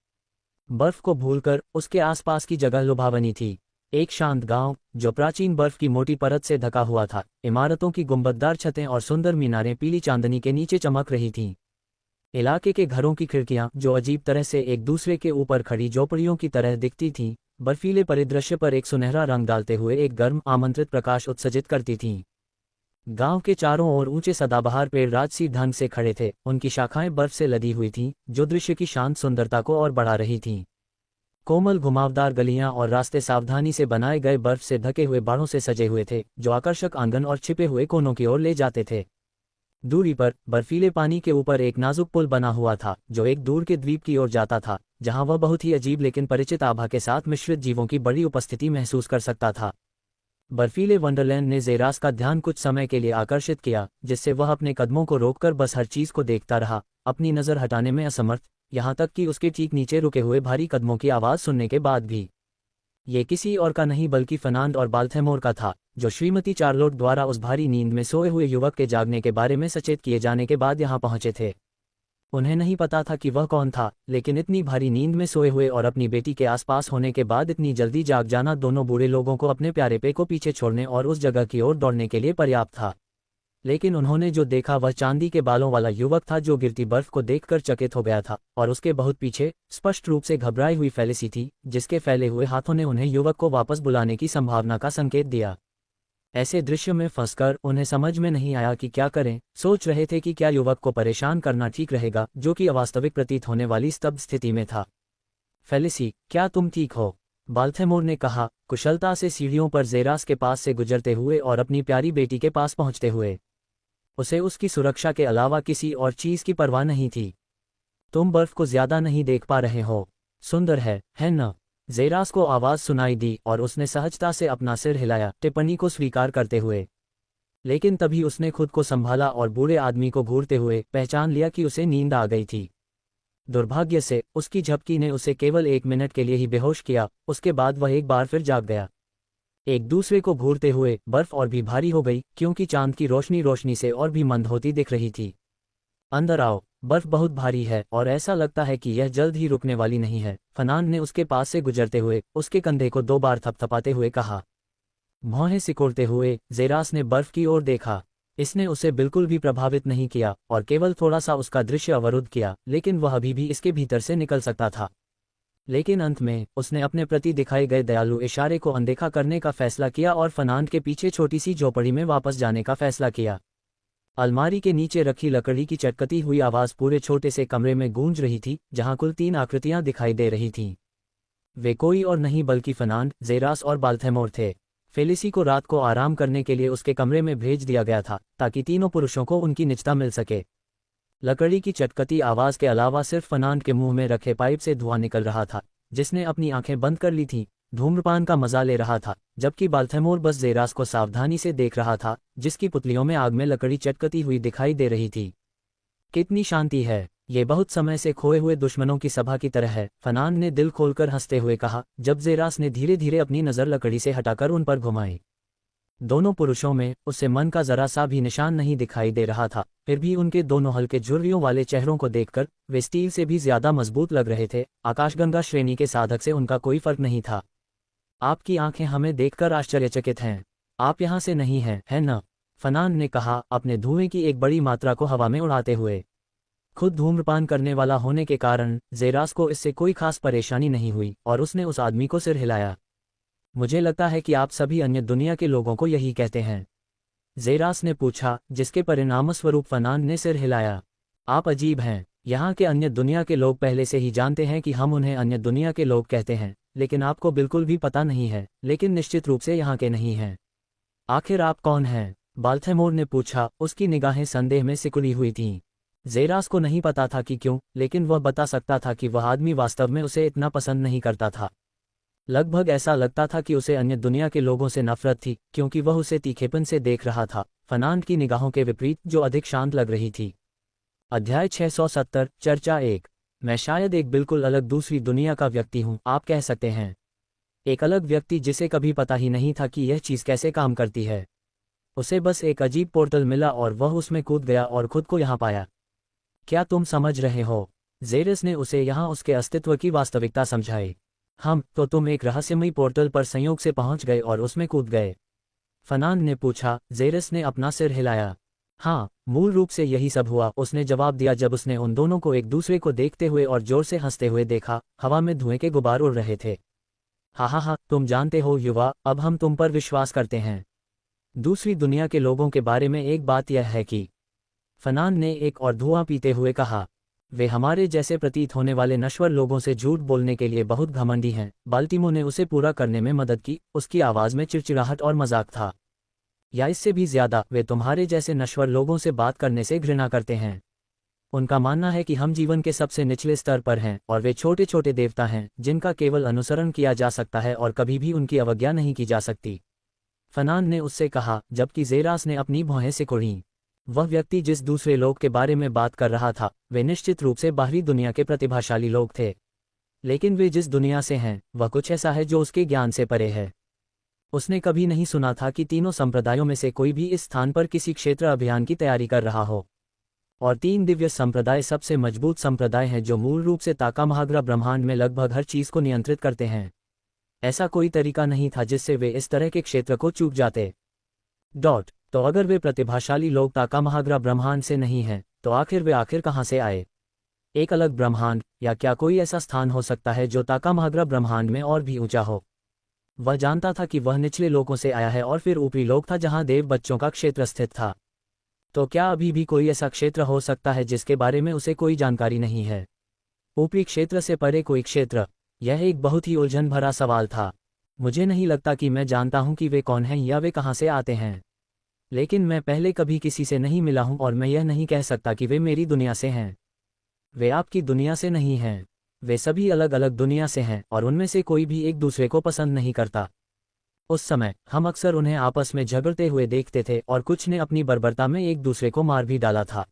बर्फ को भूलकर उसके आसपास की जगह लुभावनी थी। एक शांत गांव जो प्राचीन बर्फ की मोटी परत से ढका हुआ था। इमारतों की गुंबददार छतें और सुंदर मीनारें पीली चांदनी के नीचे चमक रही थीं। इलाके के घरों की खिड़कियां जो अजीब तरह से एक दूसरे के ऊपर खड़ी झोपड़ियों की तरह दिखती थीं, बर्फीले परिदृश्य पर एक सुनहरा रंग डालते हुए एक गर्म आमंत्रित प्रकाश उत्सर्जित करती थीं। गांव के चारों ओर ऊंचे सदाबहार पेड़ राजसी ढंग से खड़े थे। उनकी शाखाएं बर्फ से लदी हुई थीं, जो दृश्य की शांत सुंदरता को और बढ़ा रही थीं। कोमल घुमावदार गलियां और रास्ते सावधानी से बनाए गए बर्फ से ढके हुए बाड़ों से सजे हुए थे, जो आकर्षक आंगन और छिपे हुए कोनों की ओर ले जाते थे। दूरी पर बर्फीले पानी के ऊपर एक नाजुक पुल बना हुआ था, जो एक दूर के द्वीप की ओर जाता था, जहां वह बहुत ही अजीब लेकिन परिचित आभा के साथ मिश्रित जीवों की बड़ी उपस्थिति महसूस कर सकता था। बर्फीले वंडरलैंड ने जेरास का ध्यान कुछ समय के लिए आकर्षित किया, जिससे वह अपने कदमों को रोककर बस हर चीज को देखता रहा, अपनी नजर हटाने में असमर्थ, यहाँ तक कि उसके ठीक नीचे रुके हुए भारी कदमों की आवाज सुनने के बाद भी। ये किसी और का नहीं बल्कि फर्नांड और बाल्थेमोर का था, जो श्रीमती चार्लोट द्वारा उस भारी नींद में सोए हुए युवक के जागने के बारे में सचेत किए जाने के बाद यहाँ पहुंचे थे। उन्हें नहीं पता था कि वह कौन था, लेकिन इतनी भारी नींद में सोए हुए और अपनी बेटी के आसपास होने के बाद इतनी जल्दी जाग जाना दोनों बूढ़े लोगों को अपने प्यारे पे को पीछे छोड़ने और उस जगह की ओर दौड़ने के लिए पर्याप्त था। लेकिन उन्होंने जो देखा वह चांदी के बालों वाला युवक था, जो गिरती बर्फ को देखकर चकित हो गया था, और उसके बहुत पीछे स्पष्ट रूप से घबराई हुई फेलिसी थी, जिसके फैले हुए हाथों ने उन्हें युवक को वापस बुलाने की संभावना का संकेत दिया। ऐसे दृश्य में फंसकर उन्हें समझ में नहीं आया कि क्या करें। सोच रहे थे कि क्या युवक को परेशान करना ठीक रहेगा, जो कि अवास्तविक प्रतीत होने वाली स्तब्ध स्थिति में था। फेलिसी, क्या तुम ठीक हो? बाल्थेमोर ने कहा, कुशलता से सीढ़ियों पर जेरास के पास से गुजरते हुए और अपनी प्यारी बेटी के पास पहुंचते हुए। उसे उसकी सुरक्षा के अलावा किसी और चीज की परवाह नहीं थी। तुम बर्फ को ज्यादा नहीं देख पा रहे हो? सुंदर है न? जेरास को आवाज सुनाई दी और उसने सहजता से अपना सिर हिलाया, टिप्पणी को स्वीकार करते हुए। लेकिन तभी उसने खुद को संभाला और बूढ़े आदमी को घूरते हुए पहचान लिया कि उसे नींद आ गई थी। दुर्भाग्य से उसकी झपकी ने उसे केवल 1 मिनट के लिए ही बेहोश किया, उसके बाद वह एक बार फिर जाग गया। एक दूसरे को घूरते हुए बर्फ और भी भारी हो गई, क्योंकि चांद की रोशनी से और भी मंद होती दिख रही थी। अंदर आओ, बर्फ बहुत भारी है और ऐसा लगता है कि यह जल्द ही रुकने वाली नहीं है, फर्नांड ने उसके पास से गुजरते हुए उसके कंधे को 2 बार थपथपाते हुए कहा। भौहें सिकोड़ते हुए जेरास ने बर्फ की ओर देखा। इसने उसे बिल्कुल भी प्रभावित नहीं किया और केवल थोड़ा सा उसका दृश्य अवरुद्ध किया, लेकिन वह अभी भी इसके भीतर से निकल सकता था। लेकिन अंत में उसने अपने प्रति दिखाए गए दयालु इशारे को अनदेखा करने का फैसला किया और फर्नांड के पीछे छोटी सी झोपड़ी में वापस जाने का फैसला किया। अलमारी के नीचे रखी लकड़ी की चटकती हुई आवाज पूरे छोटे से कमरे में गूंज रही थी, जहां कुल 3 आकृतियां दिखाई दे रही थीं। वे कोई और नहीं बल्कि फर्नांड, जेरास और बाल्थेमोर थे। फेलिसी को रात को आराम करने के लिए उसके कमरे में भेज दिया गया था, ताकि तीनों पुरुषों को उनकी निजता मिल सके। लकड़ी की चटकती आवाज के अलावा सिर्फ फर्नांड के मुंह में रखे पाइप से धुआं निकल रहा था, जिसने अपनी आंखें बंद कर ली थीं, धूम्रपान का मजा ले रहा था, जबकि बाल्थेमोर बस जेरास को सावधानी से देख रहा था, जिसकी पुतलियों में आग में लकड़ी चटकती हुई दिखाई दे रही थी। कितनी शांति है, ये बहुत समय से खोए हुए दुश्मनों की सभा की तरह है, फर्नांड ने दिल खोलकर हंसते हुए कहा, जब जेरास ने धीरे धीरे अपनी नजर लकड़ी से हटाकर उन पर घुमाई। दोनों पुरुषों में उससे मन का जरा सा भी निशान नहीं दिखाई दे रहा था, फिर भी उनके दोनों हल्के झुर्रियों वाले चेहरों को देखकर वे स्टील से भी ज्यादा मजबूत लग रहे थे। आकाशगंगा श्रेणी के साधक से उनका कोई फर्क नहीं था। आपकी आंखें हमें देखकर आश्चर्यचकित हैं। आप यहाँ से नहीं हैं, है न? फर्नांड ने कहा, अपने धुएं की एक बड़ी मात्रा को हवा में उड़ाते हुए। खुद धूम्रपान करने वाला होने के कारण जेरास को इससे कोई खास परेशानी नहीं हुई और उसने उस आदमी को सिर हिलाया। मुझे लगता है कि आप सभी अन्य दुनिया के लोगों को यही कहते हैं, जेरास ने पूछा, जिसके परिणामस्वरूप फर्नांड ने सिर हिलाया। आप अजीब हैं। यहाँ के अन्य दुनिया के लोग पहले से ही जानते हैं कि हम उन्हें अन्य दुनिया के लोग कहते हैं, लेकिन आपको बिल्कुल भी पता नहीं है, लेकिन निश्चित रूप से यहाँ के नहीं हैं। आखिर आप कौन हैं? बाल्थेमोर ने पूछा, उसकी निगाहें संदेह में सिकुड़ी हुई थीं। जेरास को नहीं पता था कि क्यों, लेकिन वह बता सकता था कि वह आदमी वास्तव में उसे इतना पसंद नहीं करता था। लगभग ऐसा लगता था कि उसे अन्य दुनिया के लोगों से नफरत थी, क्योंकि वह उसे तीखेपन से देख रहा था, फर्नांड की निगाहों के विपरीत जो अधिक शांत लग रही थी। अध्याय 670 चर्चा 1। मैं शायद एक बिल्कुल अलग दूसरी दुनिया का व्यक्ति हूँ, आप कह सकते हैं। एक अलग व्यक्ति जिसे कभी पता ही नहीं था कि यह चीज़ कैसे काम करती है। उसे बस एक अजीब पोर्टल मिला और वह उसमें कूद गया और खुद को यहाँ पाया। क्या तुम समझ रहे हो? जेरस ने उसे यहाँ उसके अस्तित्व की वास्तविकता समझाई। तो तुम एक रहस्यमयी पोर्टल पर संयोग से पहुंच गए और उसमें कूद गए? फर्नांड ने पूछा। जेरस ने अपना सिर हिलाया। हाँ, मूल रूप से यही सब हुआ, उसने जवाब दिया जब उसने उन दोनों को एक दूसरे को देखते हुए और जोर से हंसते हुए देखा। हवा में धुएं के गुब्बार उड़ रहे थे। हाँ, तुम जानते हो युवा, अब हम तुम पर विश्वास करते हैं। दूसरी दुनिया के लोगों के बारे में एक बात यह है कि, फर्नांड ने एक और धुआं पीते हुए कहा, वे हमारे जैसे प्रतीत होने वाले नश्वर लोगों से झूठ बोलने के लिए बहुत घमंडी हैं। बाल्टीमो ने उसे पूरा करने में मदद की, उसकी आवाज़ में चिड़चिड़ाहट और मजाक था। या इससे भी ज्यादा, वे तुम्हारे जैसे नश्वर लोगों से बात करने से घृणा करते हैं। उनका मानना है कि हम जीवन के सबसे निचले स्तर पर हैं और वे छोटे छोटे देवता हैं जिनका केवल अनुसरण किया जा सकता है और कभी भी उनकी अवज्ञा नहीं की जा सकती। फर्नांड ने उससे कहा, जबकि जेरास ने अपनी भौहें सिकुड़ी। वह व्यक्ति जिस दूसरे लोग के बारे में बात कर रहा था, वे निश्चित रूप से बाहरी दुनिया के प्रतिभाशाली लोग थे, लेकिन वे जिस दुनिया से हैं वह कुछ ऐसा है जो उसके ज्ञान से परे है। उसने कभी नहीं सुना था कि तीनों संप्रदायों में से कोई भी इस स्थान पर किसी क्षेत्र अभियान की तैयारी कर रहा हो। और तीन दिव्य संप्रदाय सबसे मजबूत संप्रदाय हैं जो मूल रूप से ताकामहाग्रा ब्रह्मांड में लगभग हर चीज को नियंत्रित करते हैं। ऐसा कोई तरीका नहीं था जिससे वे इस तरह के क्षेत्र को चूक जाते। तो अगर वे प्रतिभाशाली लोग ताकामहाग्रा ब्रह्मांड से नहीं हैं, तो आखिर वे कहाँ से आए? एक अलग ब्रह्मांड, या क्या कोई ऐसा स्थान हो सकता है जो ताकामहाग्रा ब्रह्मांड में और भी ऊंचा हो? वह जानता था कि वह निचले लोकों से आया है और फिर ऊपरी लोक था जहां देव बच्चों का क्षेत्र स्थित था। तो क्या अभी भी कोई ऐसा क्षेत्र हो सकता है जिसके बारे में उसे कोई जानकारी नहीं है? ऊपरी क्षेत्र से परे कोई क्षेत्र? यह एक बहुत ही उलझन भरा सवाल था। मुझे नहीं लगता कि मैं जानता हूं कि वे कौन हैं या वे कहां से आते हैं, लेकिन मैं पहले कभी किसी से नहीं मिला हूं और मैं यह नहीं कह सकता कि वे मेरी दुनिया से हैं। वे आपकी दुनिया से नहीं हैं। वे सभी अलग अलग दुनिया से हैं और उनमें से कोई भी एक दूसरे को पसंद नहीं करता। उस समय हम अक्सर उन्हें आपस में झगड़ते हुए देखते थे और कुछ ने अपनी बर्बरता में एक दूसरे को मार भी डाला था।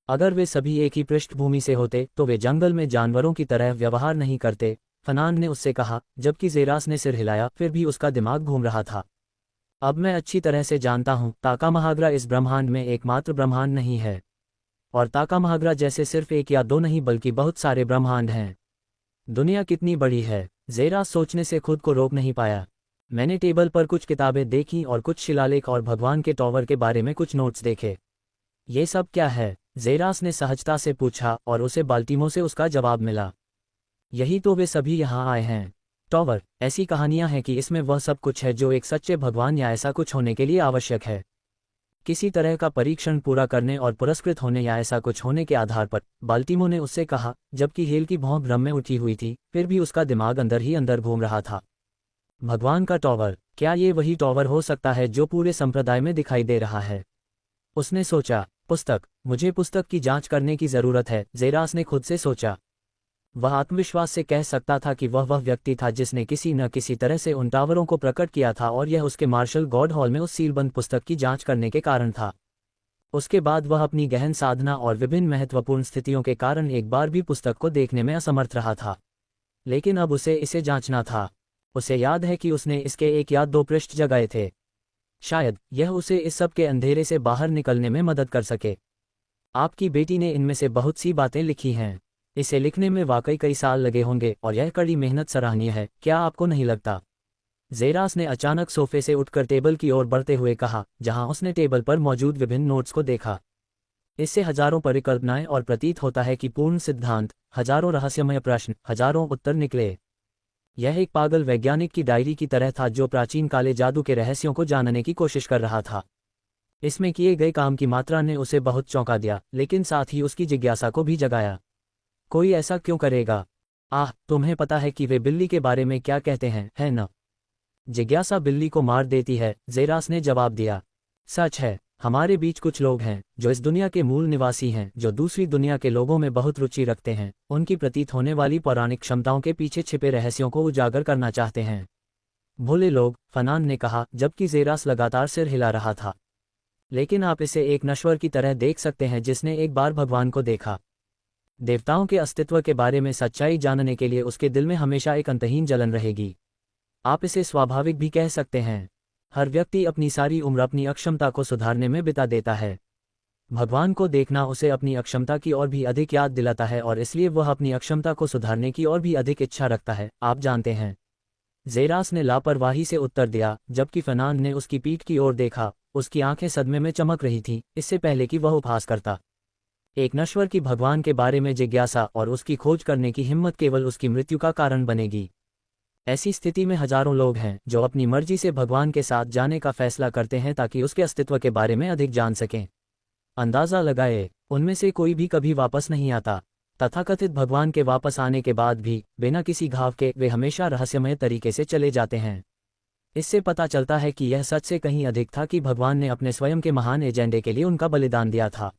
अगर वे सभी एक ही पृष्ठभूमि से होते तो वे जंगल में जानवरों की तरह व्यवहार नहीं करते, फर्नांड ने उससे कहा, जबकि जेरास ने सिर हिलाया, फिर भी उसका दिमाग घूम रहा था। अब मैं अच्छी तरह से जानता हूं, ताकामहाग्रा इस ब्रह्मांड में एकमात्र ब्रह्मांड नहीं है, और ताकामहाग्रा जैसे सिर्फ एक या दो नहीं बल्कि बहुत सारे ब्रह्मांड हैं। दुनिया कितनी बड़ी है? जेरास सोचने से खुद को रोक नहीं पाया। मैंने टेबल पर कुछ किताबें देखीं और कुछ शिलालेख और भगवान के टॉवर के बारे में कुछ नोट्स देखे। ये सब क्या है? जेरास ने सहजता से पूछा और उसे बाल्टीमो से उसका जवाब मिला। यही तो वे सभी यहाँ आए हैं। टॉवर, ऐसी कहानियां हैं कि इसमें वह सब कुछ है जो एक सच्चे भगवान या ऐसा कुछ होने के लिए आवश्यक है। किसी तरह का परीक्षण पूरा करने और पुरस्कृत होने या ऐसा कुछ होने के आधार पर, बाल्टीमो ने उससे कहा, जबकि हेल की भौं भ्रम में उठी हुई थी, फिर भी उसका दिमाग अंदर ही अंदर घूम रहा था। भगवान का टॉवर, क्या ये वही टॉवर हो सकता है जो पूरे संप्रदाय में दिखाई दे रहा है? उसने सोचा। पुस्तक, मुझे पुस्तक की जांच करने की जरूरत है, जेरास ने खुद से सोचा। वह आत्मविश्वास से कह सकता था कि वह व्यक्ति था जिसने किसी न किसी तरह से उन टावरों को प्रकट किया था और यह उसके मार्शल गॉड हॉल में उस सीलबंद पुस्तक की जांच करने के कारण था। उसके बाद वह अपनी गहन साधना और विभिन्न महत्वपूर्ण स्थितियों के कारण एक बार भी पुस्तक को देखने में असमर्थ रहा था, लेकिन अब उसे इसे जांचना था। उसे याद है कि उसने इसके एक या दो पृष्ठ जगाए थे। शायद यह उसे इस सब के अंधेरे से बाहर निकलने में मदद कर सके। आपकी बेटी ने इनमें से बहुत सी बातें लिखी हैं। इसे लिखने में वाकई कई साल लगे होंगे और यह कड़ी मेहनत सराहनीय है, क्या आपको नहीं लगता? जेरास ने अचानक सोफे से उठकर टेबल की ओर बढ़ते हुए कहा, जहां उसने टेबल पर मौजूद विभिन्न नोट्स को देखा। इससे हजारों परिकल्पनाएं और प्रतीत होता है कि पूर्ण सिद्धांत, हजारों रहस्यमय प्रश्न, हजारों उत्तर निकले। यह एक पागल वैज्ञानिक की डायरी की तरह था जो प्राचीन काले जादू के रहस्यों को जानने की कोशिश कर रहा था। इसमें किए गए काम की मात्रा ने उसे बहुत चौंका दिया, लेकिन साथ ही उसकी जिज्ञासा को भी जगाया। कोई ऐसा क्यों करेगा? तुम्हें पता है कि वे बिल्ली के बारे में क्या कहते हैं, है न? जिज्ञासा बिल्ली को मार देती है, जेरास ने जवाब दिया। सच है। हमारे बीच कुछ लोग हैं जो इस दुनिया के मूल निवासी हैं, जो दूसरी दुनिया के लोगों में बहुत रुचि रखते हैं, उनकी प्रतीत होने वाली पौराणिक क्षमताओं के पीछे छिपे रहस्यों को उजागर करना चाहते हैं। भोले लोग, फनान ने कहा, जबकि जेरास लगातार सिर हिला रहा था। लेकिन आप इसे एक नश्वर की तरह देख सकते हैं जिसने एक बार भगवान को देखा। देवताओं के अस्तित्व के बारे में सच्चाई जानने के लिए उसके दिल में हमेशा एक अंतहीन जलन रहेगी। आप इसे स्वाभाविक भी कह सकते हैं। हर व्यक्ति अपनी सारी उम्र अपनी अक्षमता को सुधारने में बिता देता है। भगवान को देखना उसे अपनी अक्षमता की और भी अधिक याद दिलाता है और इसलिए वह अपनी अक्षमता को सुधारने की और भी अधिक इच्छा रखता है, आप जानते हैं। जेरास ने लापरवाही से उत्तर दिया, जबकि फनान ने उसकी पीठ की ओर देखा। उसकी आंखें सदमे में चमक रही थीं, इससे पहले कि वह उपहास करता। एक नश्वर की भगवान के बारे में जिज्ञासा और उसकी खोज करने की हिम्मत केवल उसकी मृत्यु का कारण बनेगी। ऐसी स्थिति में हजारों लोग हैं जो अपनी मर्जी से भगवान के साथ जाने का फैसला करते हैं ताकि उसके अस्तित्व के बारे में अधिक जान सकें। अंदाज़ा लगाए, उनमें से कोई भी कभी वापस नहीं आता। तथाकथित भगवान के वापस आने के बाद भी बिना किसी घाव के वे हमेशा रहस्यमय तरीके से चले जाते हैं। इससे पता चलता है कि यह सच से कहीं अधिक था कि भगवान ने अपने स्वयं के महान एजेंडे के लिए उनका बलिदान दिया था।